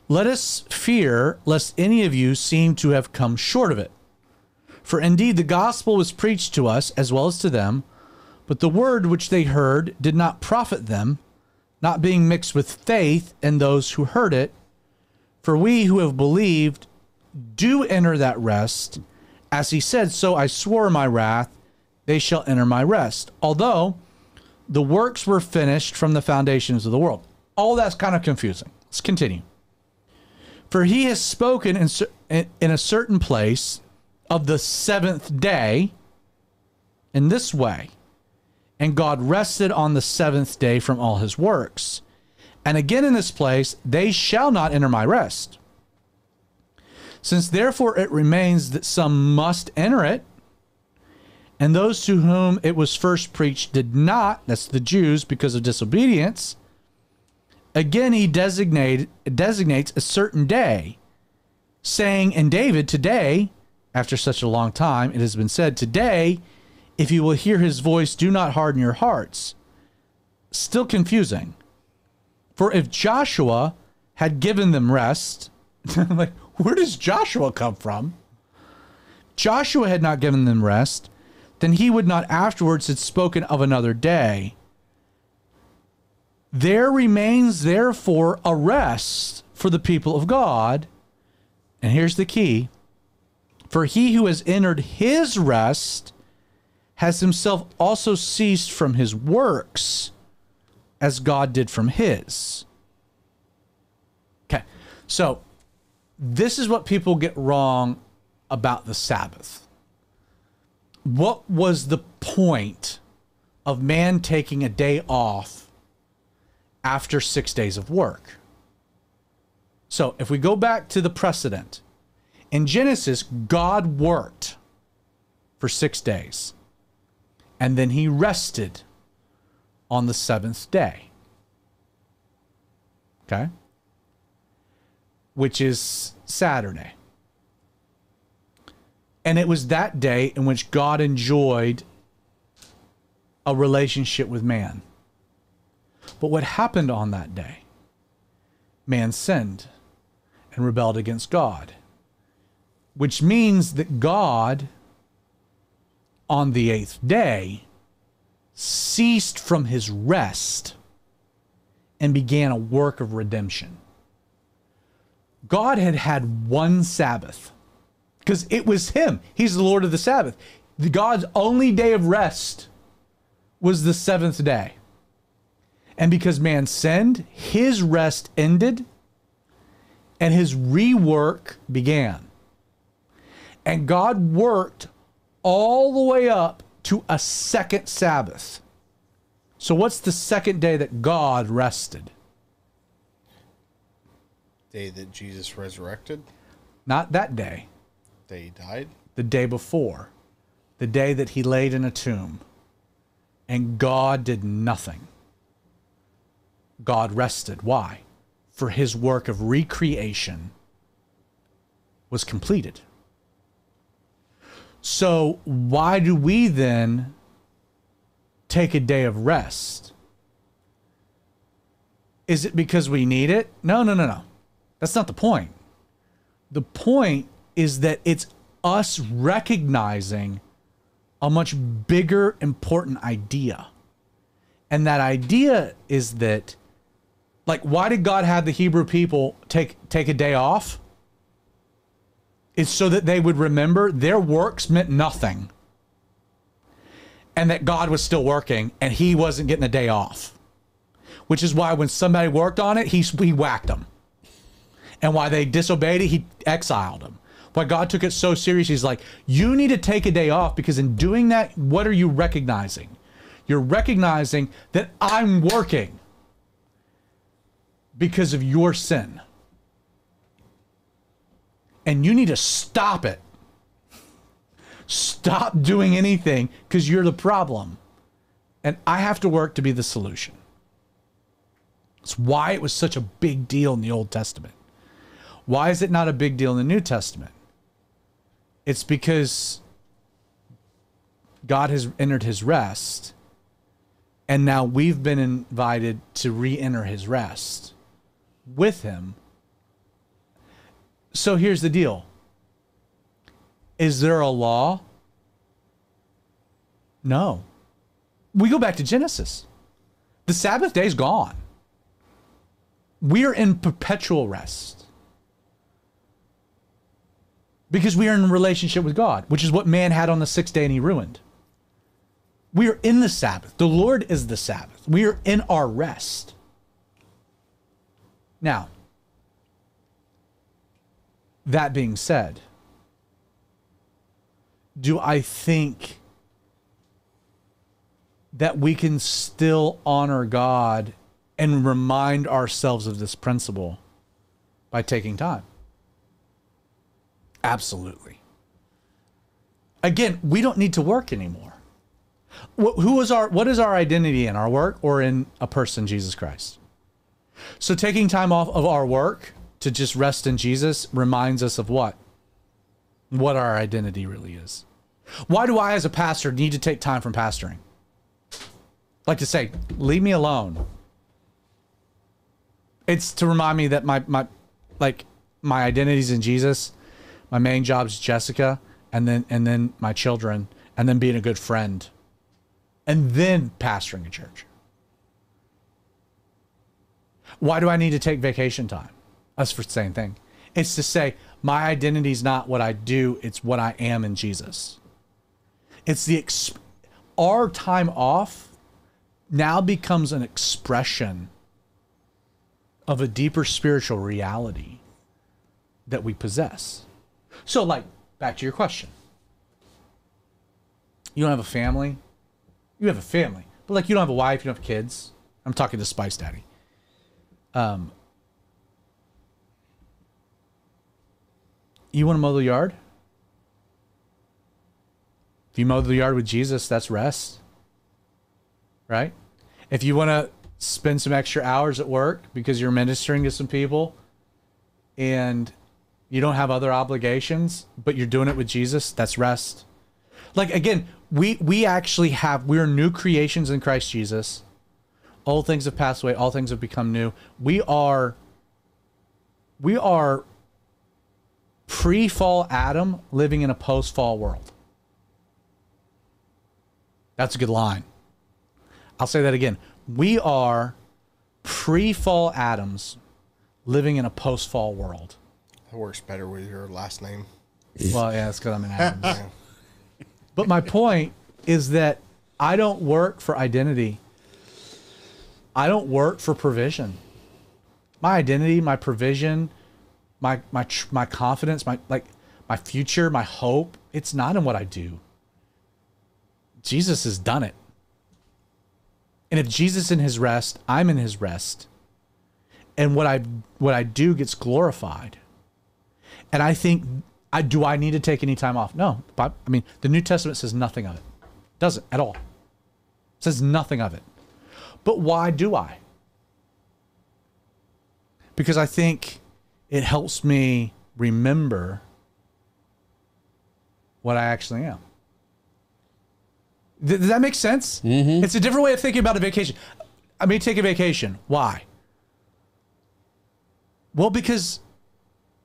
let us fear lest any of you seem to have come short of it. For indeed the gospel was preached to us as well as to them, but the word which they heard did not profit them, not being mixed with faith in those who heard it. For we who have believed do enter that rest, As he said, so I swore in my wrath, they shall enter my rest. Although the works were finished from the foundations of the world. All that's kind of confusing. Let's continue. For he has spoken in a certain place of the seventh day in this way. And God rested on the seventh day from all his works. And again in this place, they shall not enter my rest. Since therefore it remains that some must enter it, and those to whom it was first preached did not, that's the Jews, because of disobedience, again he designates a certain day, saying in David, today, after such a long time, it has been said, today, if you will hear his voice, do not harden your hearts. Still confusing. For if Joshua had given them rest, like, where does Joshua come from? Joshua had not given them rest, then he would not afterwards have spoken of another day. There remains therefore a rest for the people of God. And here's the key. For he who has entered his rest has himself also ceased from his works, as God did from his. Okay, so this is what people get wrong about the Sabbath. What was the point of man taking a day off after 6 days of work? So if we go back to the precedent, in Genesis, God worked for 6 days, and then he rested on the seventh day. Okay? Which is Saturday. And it was that day in which God enjoyed a relationship with man. But what happened on that day? Man sinned and rebelled against God. Which means that God, on the eighth day, ceased from his rest and began a work of redemption. God had had one Sabbath because it was him. He's the Lord of the Sabbath. God's only day of rest was the seventh day. And because man sinned, his rest ended and his rework began. And God worked all the way up to a second Sabbath. So what's the second day that God rested? Day that Jesus resurrected? Not that day. Day he died? The day before. The day that he laid in a tomb. And God did nothing. God rested. Why? For his work of recreation was completed. So why do we then take a day of rest? Is it because we need it? No. That's not the point. The point is that it's us recognizing a much bigger, important idea. And that idea is that, like, why did God have the Hebrew people take a day off? It's so that they would remember their works meant nothing. And that God was still working and he wasn't getting a day off. Which is why when somebody worked on it, he whacked them. And why they disobeyed it, he exiled them. Why God took it so serious, he's like, you need to take a day off because in doing that, what are you recognizing? You're recognizing that I'm working because of your sin. And you need to stop it. Stop doing anything because you're the problem. And I have to work to be the solution. It's why it was such a big deal in the Old Testament. Why is it not a big deal in the New Testament? It's because God has entered his rest, and now we've been invited to re-enter his rest with him. So here's the deal. Is there a law? No. We go back to Genesis. The Sabbath day is gone. We are in perpetual rest. Because we are in a relationship with God, which is what man had on the sixth day and he ruined. We are in the Sabbath. The Lord is the Sabbath. We are in our rest. Now, that being said, do I think that we can still honor God and remind ourselves of this principle by taking time? Absolutely. Again, we don't need to work anymore. What is our identity in? Our work or in a person, Jesus Christ? So taking time off of our work to just rest in Jesus reminds us of what? What our identity really is. Why do I, as a pastor, need to take time from pastoring? Like to say, leave me alone. It's to remind me that my identity's in Jesus. My main job is Jessica, and then my children, and then being a good friend, and then pastoring a church. Why do I need to take vacation time? That's for the same thing. It's to say my identity is not what I do; it's what I am in Jesus. It's our time off now becomes an expression of a deeper spiritual reality that we possess. So, like, back to your question. You don't have a family? You have a family. But, like, you don't have a wife, you don't have kids. I'm talking to Spice Daddy. You want to mow the yard? If you mow the yard with Jesus, that's rest. Right? If you want to spend some extra hours at work because you're ministering to some people and you don't have other obligations, but you're doing it with Jesus, that's rest. Like, again, we actually we're new creations in Christ Jesus. Old things have passed away, all things have become new. We are pre-fall Adam living in a post-fall world. That's a good line. I'll say that again. We are pre-fall Adams living in a post-fall world. That works better with your last name. Well, yeah, it's because I'm an Adams. But my point is that I don't work for identity. I don't work for provision. My identity, my provision, my confidence, my future, my hope, it's not in what I do. Jesus has done it. And if Jesus is in his rest, I'm in his rest. And what I do gets glorified. And I think, do I need to take any time off? No. I mean, the New Testament says nothing of it. Doesn't at all. It says nothing of it. But why do I? Because I think it helps me remember what I actually am. Does that make sense? Mm-hmm. It's a different way of thinking about a vacation. I mean, take a vacation. Why? Well, because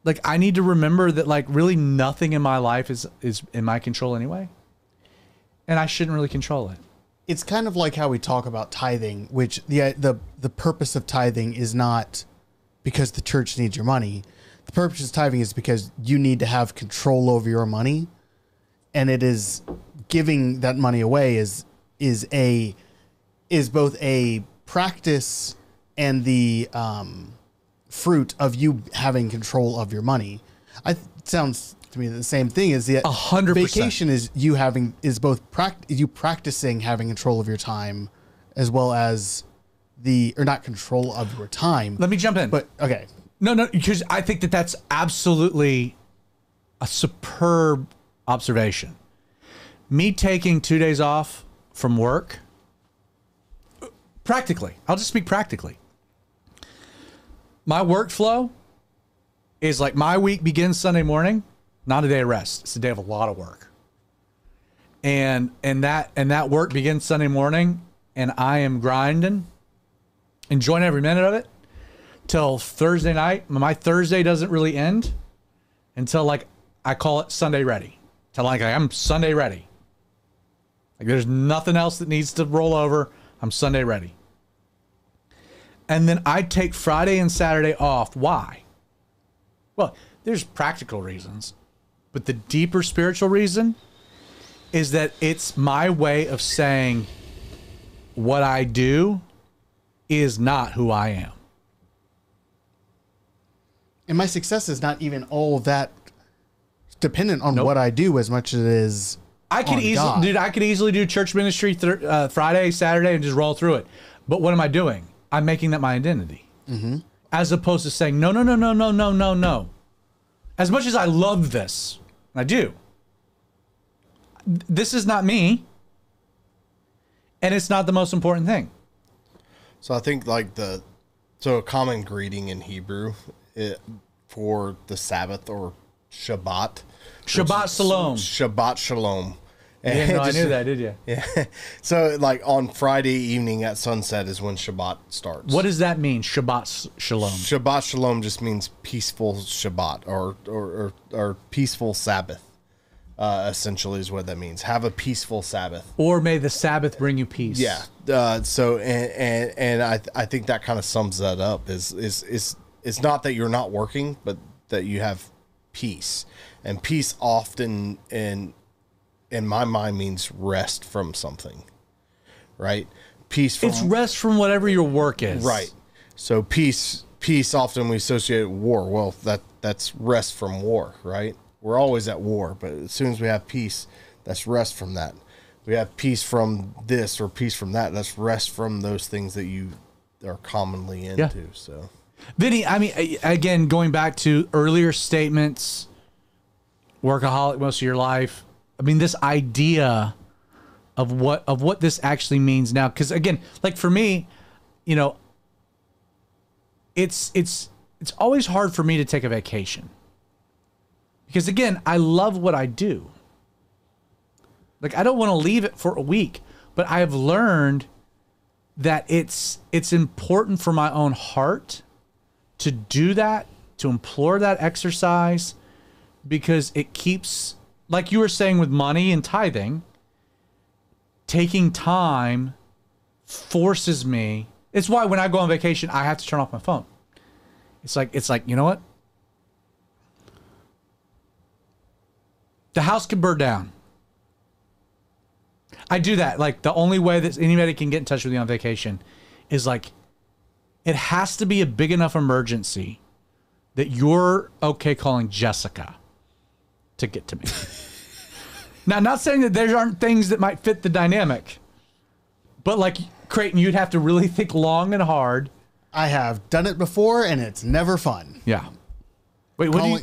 like I need to remember that like really nothing in my life is in my control anyway. And I shouldn't really control it. It's kind of like how we talk about tithing, which the purpose of tithing is not because the church needs your money. The purpose of tithing is because you need to have control over your money, and it is giving that money away is both a practice and the fruit of you having control of your money. It sounds to me the same thing is the 100%. Vacation is both you practicing having control of your time as well as not control of your time. Let me jump in. But okay. No, because I think that's absolutely a superb observation. Me taking 2 days off from work, practically, I'll just speak practically. My workflow is like my week begins Sunday morning, not a day of rest. It's a day of a lot of work. And that work begins Sunday morning, and I am grinding, enjoying every minute of it, till Thursday night. My Thursday doesn't really end until like I call it Sunday ready. Till like I'm Sunday ready. Like there's nothing else that needs to roll over. I'm Sunday ready. And then I take Friday and Saturday off. Why? Well, there's practical reasons. But the deeper spiritual reason is that it's my way of saying what I do is not who I am. And my success is not even all that dependent on what I do as much as it is. I could easily do church ministry Friday, Saturday, and just roll through it. But what am I doing? I'm making that my identity, as opposed to saying no. As much as I love this, and I do. This is not me, and it's not the most important thing. So I think like a common greeting in Hebrew for the Sabbath or Shabbat. Shabbat Shalom. Shabbat Shalom. You didn't know I knew that, did you? Yeah. So like on Friday evening at sunset is when Shabbat starts. What does that mean? Shabbat Shalom. Shabbat Shalom just means peaceful Shabbat or peaceful Sabbath. Essentially is what that means. Have a peaceful Sabbath. Or may the Sabbath bring you peace. Yeah. So I think that kind of sums that up. Is it's not that you're not working, but that you have peace. And peace often in my mind means rest from something. Right? Peace from it's rest from whatever your work is. Right. So peace often we associate with war. Well, that's rest from war, right? We're always at war, but as soon as we have peace, that's rest from that. We have peace from this or peace from that. That's rest from those things that you are commonly into. Yeah. So, Vinny, I mean, again, going back to earlier statements, workaholic most of your life. I mean, this idea of what this actually means now, because again, like for me, you know, it's always hard for me to take a vacation. Because again, I love what I do. Like I don't want to leave it for a week, but I have learned that it's important for my own heart to do that, to implore that exercise, because it keeps, like you were saying with money and tithing, taking time forces me. It's why when I go on vacation, I have to turn off my phone. It's like, you know what? The house can burn down. I do that. Like the only way that anybody can get in touch with you on vacation is like, it has to be a big enough emergency that you're okay calling Jessica to get to me. Now, not saying that there aren't things that might fit the dynamic, but like Creighton, you'd have to really think long and hard. I have done it before and it's never fun. Yeah. Wait, what do you...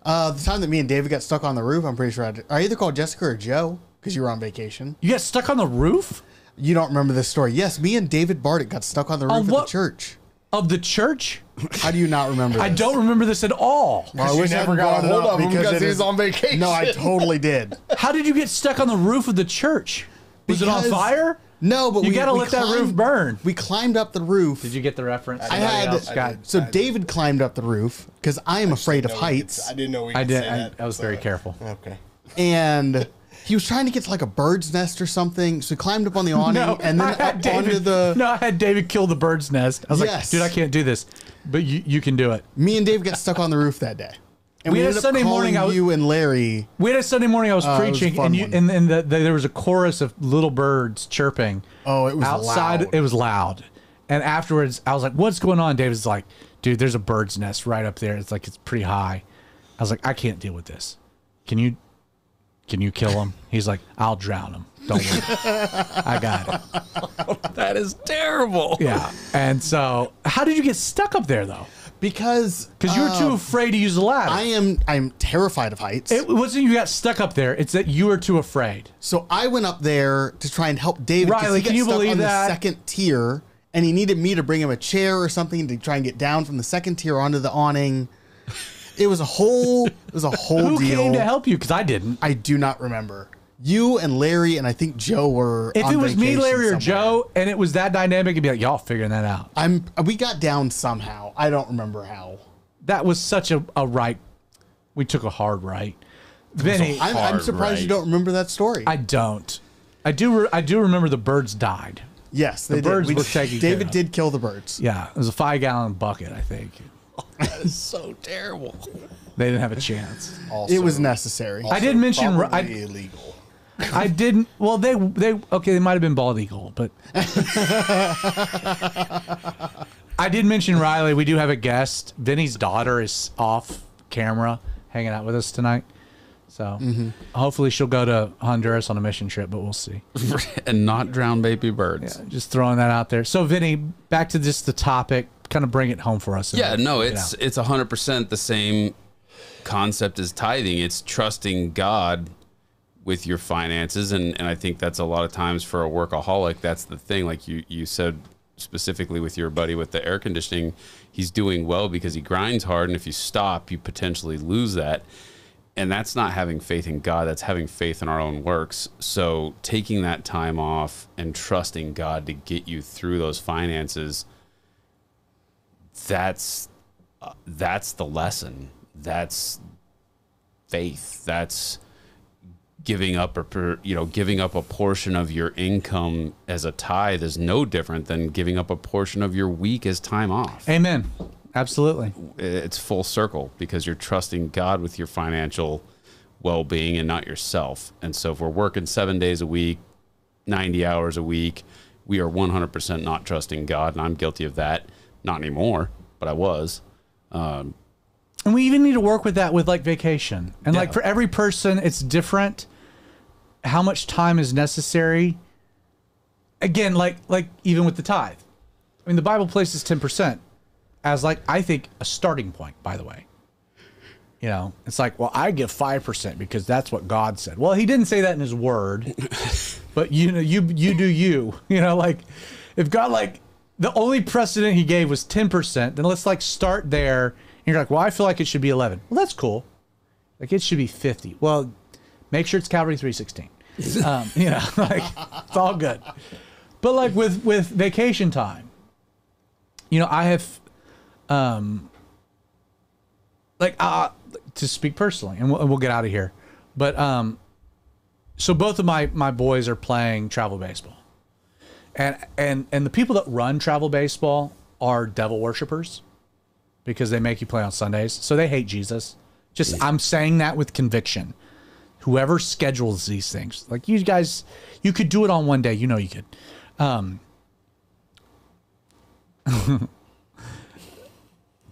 The time that me and David got stuck on the roof, I'm pretty sure I either called Jessica or Joe because you were on vacation. You got stuck on the roof? You don't remember this story? Yes, me and David Bardick got stuck on the roof of the church. Of the church? How do you not remember this? I don't remember this at all. Well, I wish I never got a hold of him because he was on vacation. No, I totally did. How did you get stuck on the roof of the church? Was it on fire? No, but you got to let that roof burn. We climbed up the roof. Did you get the reference? So David climbed up the roof because I am afraid of heights. I didn't know we could say that. I was very careful. Okay. And he was trying to get to like a bird's nest or something, so he climbed up on the awning and then up onto the... No, I had David kill the bird's nest. I was like, dude, I can't do this. But you can do it. Me and Dave got stuck on the roof that day. And we had a Sunday morning. You and Larry. We had a Sunday morning. I was preaching, and there was a chorus of little birds chirping. Oh, it was outside. Loud. It was loud. And afterwards, I was like, "What's going on?" David's like, "Dude, there's a bird's nest right up there. It's like it's pretty high." I was like, "I can't deal with this. Can you kill him?" He's like, "I'll drown him. Don't worry. I got it." That is terrible. Yeah. And so, how did you get stuck up there though? Because you were too afraid to use the ladder. I'm terrified of heights. It wasn't you got stuck up there. It's that you were too afraid. So I went up there to try and help David. Riley, can you believe that? The second tier, and he needed me to bring him a chair or something to try and get down from the second tier onto the awning. It was a whole deal. Who came to help you? Because I didn't. I do not remember. You and Larry and I think Joe were. If on it was me, Larry, somewhere. or Joe, and it was that dynamic, it'd be like, y'all figuring that out. We got down somehow. I don't remember how. That was such a right. We took a hard right. Vinny, I'm surprised you don't remember that story. I don't. I do remember the birds died. Yes, the birds were taken care David of. did kill the birds. Yeah, it was a 5-gallon bucket, I think. That is so terrible. They didn't have a chance. Also, It was necessary. also I did mention probably illegal. I didn't. Well, they okay. They might have been bald eagle, but I did mention Riley. We do have a guest. Vinny's daughter is off camera, hanging out with us tonight. So hopefully she'll go to Honduras on a mission trip, but we'll see. And not drown baby birds. Yeah, just throwing that out there. So Vinny, back to just the topic. Kind of bring it home for us. Yeah, no, it's 100% the same concept as tithing. It's trusting God with your finances, and I think that's a lot of times for a workaholic, that's the thing. Like you said specifically with your buddy with the air conditioning, he's doing well because he grinds hard, and if you stop, you potentially lose that. And that's not having faith in God, that's having faith in our own works. So taking that time off and trusting God to get you through those finances, that's the lesson. That's faith. That's giving up a portion of your income as a tithe is no different than giving up a portion of your week as time off. Amen. Absolutely. It's full circle because you're trusting God with your financial well-being and not yourself. And so if we're working 7 days a week, 90 hours a week, we are 100% not trusting God. And I'm guilty of that. Not anymore, but I was. And we even need to work with that with like vacation. And like for every person, it's different how much time is necessary. Again, like even with the tithe. I mean, the Bible places 10% as like, I think, a starting point, by the way. You know, it's like, well, I give 5% because that's what God said. Well, he didn't say that in his word, but you know, you do you know, like if God, like the only precedent he gave was 10%, then let's like start there. And you're like, well, I feel like it should be 11. Well, that's cool. Like it should be 50. Well, make sure it's Calvary 316. You know, like it's all good. But like with vacation time, you know, I have, to speak personally, and we'll get out of here. But so both of my boys are playing travel baseball, and the people that run travel baseball are devil worshipers because they make you play on Sundays. So they hate Jesus. Just I'm saying that with conviction. Whoever schedules these things, like you guys, you could do it on one day. You know you could.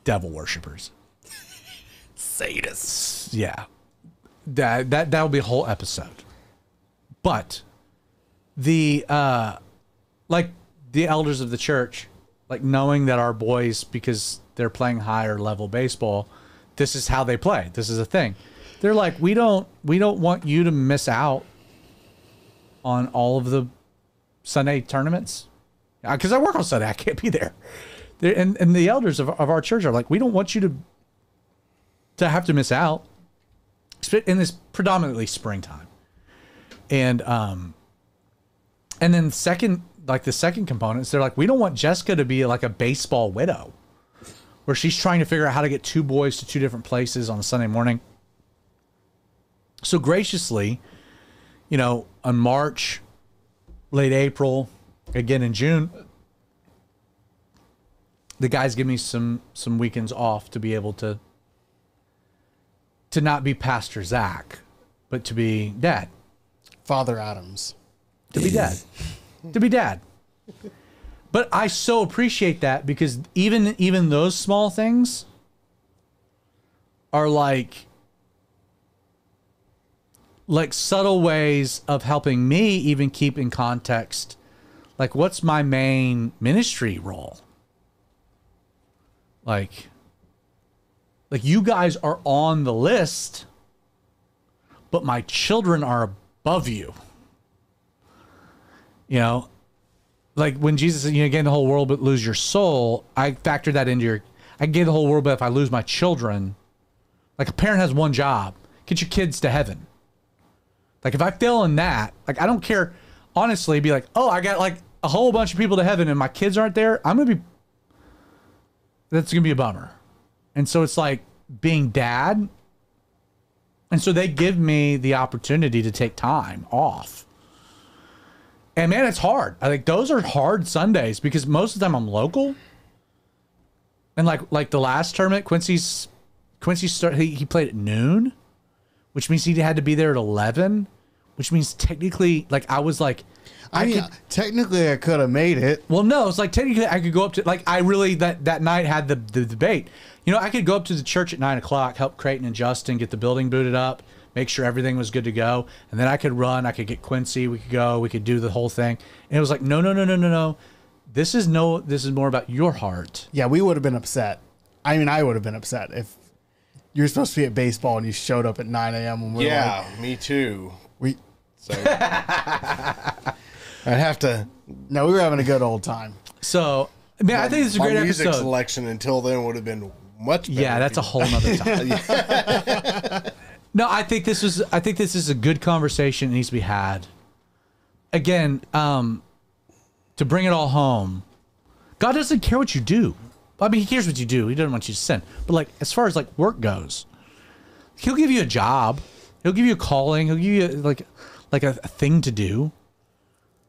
Devil worshipers. Sadists. Yeah. That'll be a whole episode. But the like the elders of the church, like knowing that our boys, because they're playing higher level baseball, this is how they play. This is a thing. They're like, we don't want you to miss out on all of the Sunday tournaments. Because I work on Sunday, I can't be there. And the elders of our church are like, we don't want you to have to miss out in this predominantly springtime. And then the second component is they're like, we don't want Jessica to be like a baseball widow where she's trying to figure out how to get two boys to two different places on a Sunday morning. So graciously, you know, on March, late April, again in June, the guys give me some weekends off to be able to not be Pastor Zach, but to be Dad. Father Adams. To be Dad. To be Dad. But I so appreciate that because even those small things are like subtle ways of helping me even keep in context, like what's my main ministry role? Like you guys are on the list, but my children are above you. You know, like when Jesus said, you know, gain the whole world but lose your soul, I factor that into I gain the whole world, but if I lose my children, like a parent has one job, get your kids to heaven. Like if I fail in that, like I don't care, honestly, be like, oh, I got like a whole bunch of people to heaven and my kids aren't there, that's going to be a bummer. And so it's like being dad. And so they give me the opportunity to take time off. And man, it's hard. I think those are hard Sundays because most of the time I'm local. And like the last tournament, Quincy he played at noon, which means he had to be there at 11, which means technically, like, I was like, technically I could have made it. Well, no, it's like technically I could go up to, like, I really that night had the debate. You know, I could go up to the church at 9 o'clock, help Creighton and Justin get the building booted up, make sure everything was good to go, and then I could run. I could get Quincy. We could do the whole thing. And it was like, no. This is more about your heart. Yeah, we would have been upset. I mean, I would have been upset if you're supposed to be at baseball and you showed up at 9 a.m. when we're like, me too. So I'd have to. No, we were having a good old time. So, man, I think it's a great my music episode. Selection until then would have been much better. Yeah, that's a whole nother time. No, I think this is a good conversation that needs to be had. Again, to bring it all home, God doesn't care what you do. I mean, he cares what you do. He doesn't want you to sin. But like, as far as like work goes, he'll give you a job. He'll give you a calling. He'll give you like a thing to do.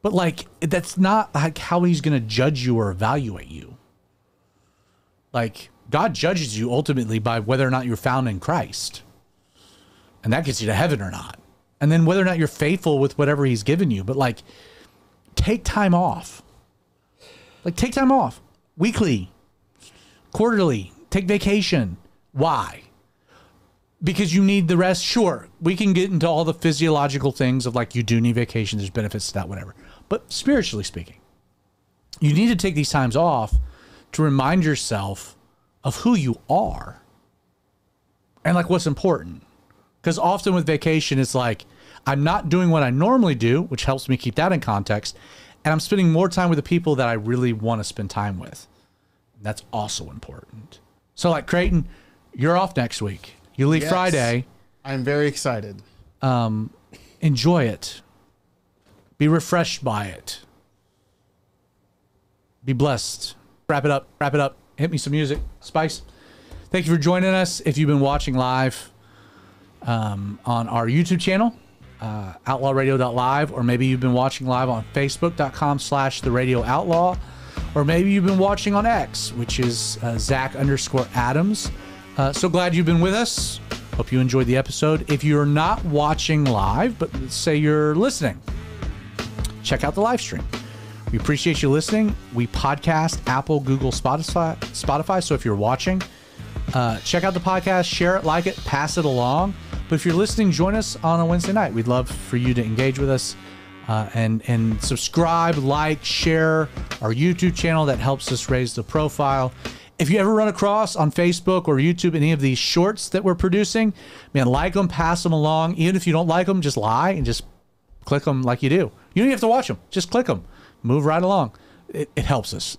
But like, that's not like how he's going to judge you or evaluate you. Like, God judges you ultimately by whether or not you're found in Christ. And that gets you to heaven or not. And then whether or not you're faithful with whatever he's given you. But like, take time off. Like, take time off. Weekly. Quarterly. Take vacation. Why? Because you need the rest. Sure, we can get into all the physiological things of like, you do need vacation. There's benefits to that, whatever. But spiritually speaking, you need to take these times off to remind yourself of who you are and like what's important. Because often with vacation, it's like, I'm not doing what I normally do, which helps me keep that in context. And I'm spending more time with the people that I really want to spend time with. And that's also important. So like, Creighton, you're off next week. You leave Friday. I'm very excited. Enjoy it. Be refreshed by it. Be blessed. Wrap it up. Hit me some music. Spice. Thank you for joining us. If you've been watching live on our YouTube channel, outlawradio.live, or maybe you've been watching live on facebook.com/The Radio Outlaw, or maybe you've been watching on X, which is Zach_Adams. So glad you've been with us. Hope you enjoyed the episode. If you're not watching live, but say you're listening, check out the live stream. We appreciate you listening. We podcast Apple, Google, Spotify. So if you're watching, check out the podcast, share it, like it, pass it along. But if you're listening, join us on a Wednesday night. We'd love for you to engage with us and subscribe, like, share our YouTube channel. That helps us raise the profile. If you ever run across on Facebook or YouTube any of these shorts that we're producing, man, like them, pass them along. Even if you don't like them, just lie and just click them like you do. You don't even have to watch them. Just click them. Move right along. It helps us.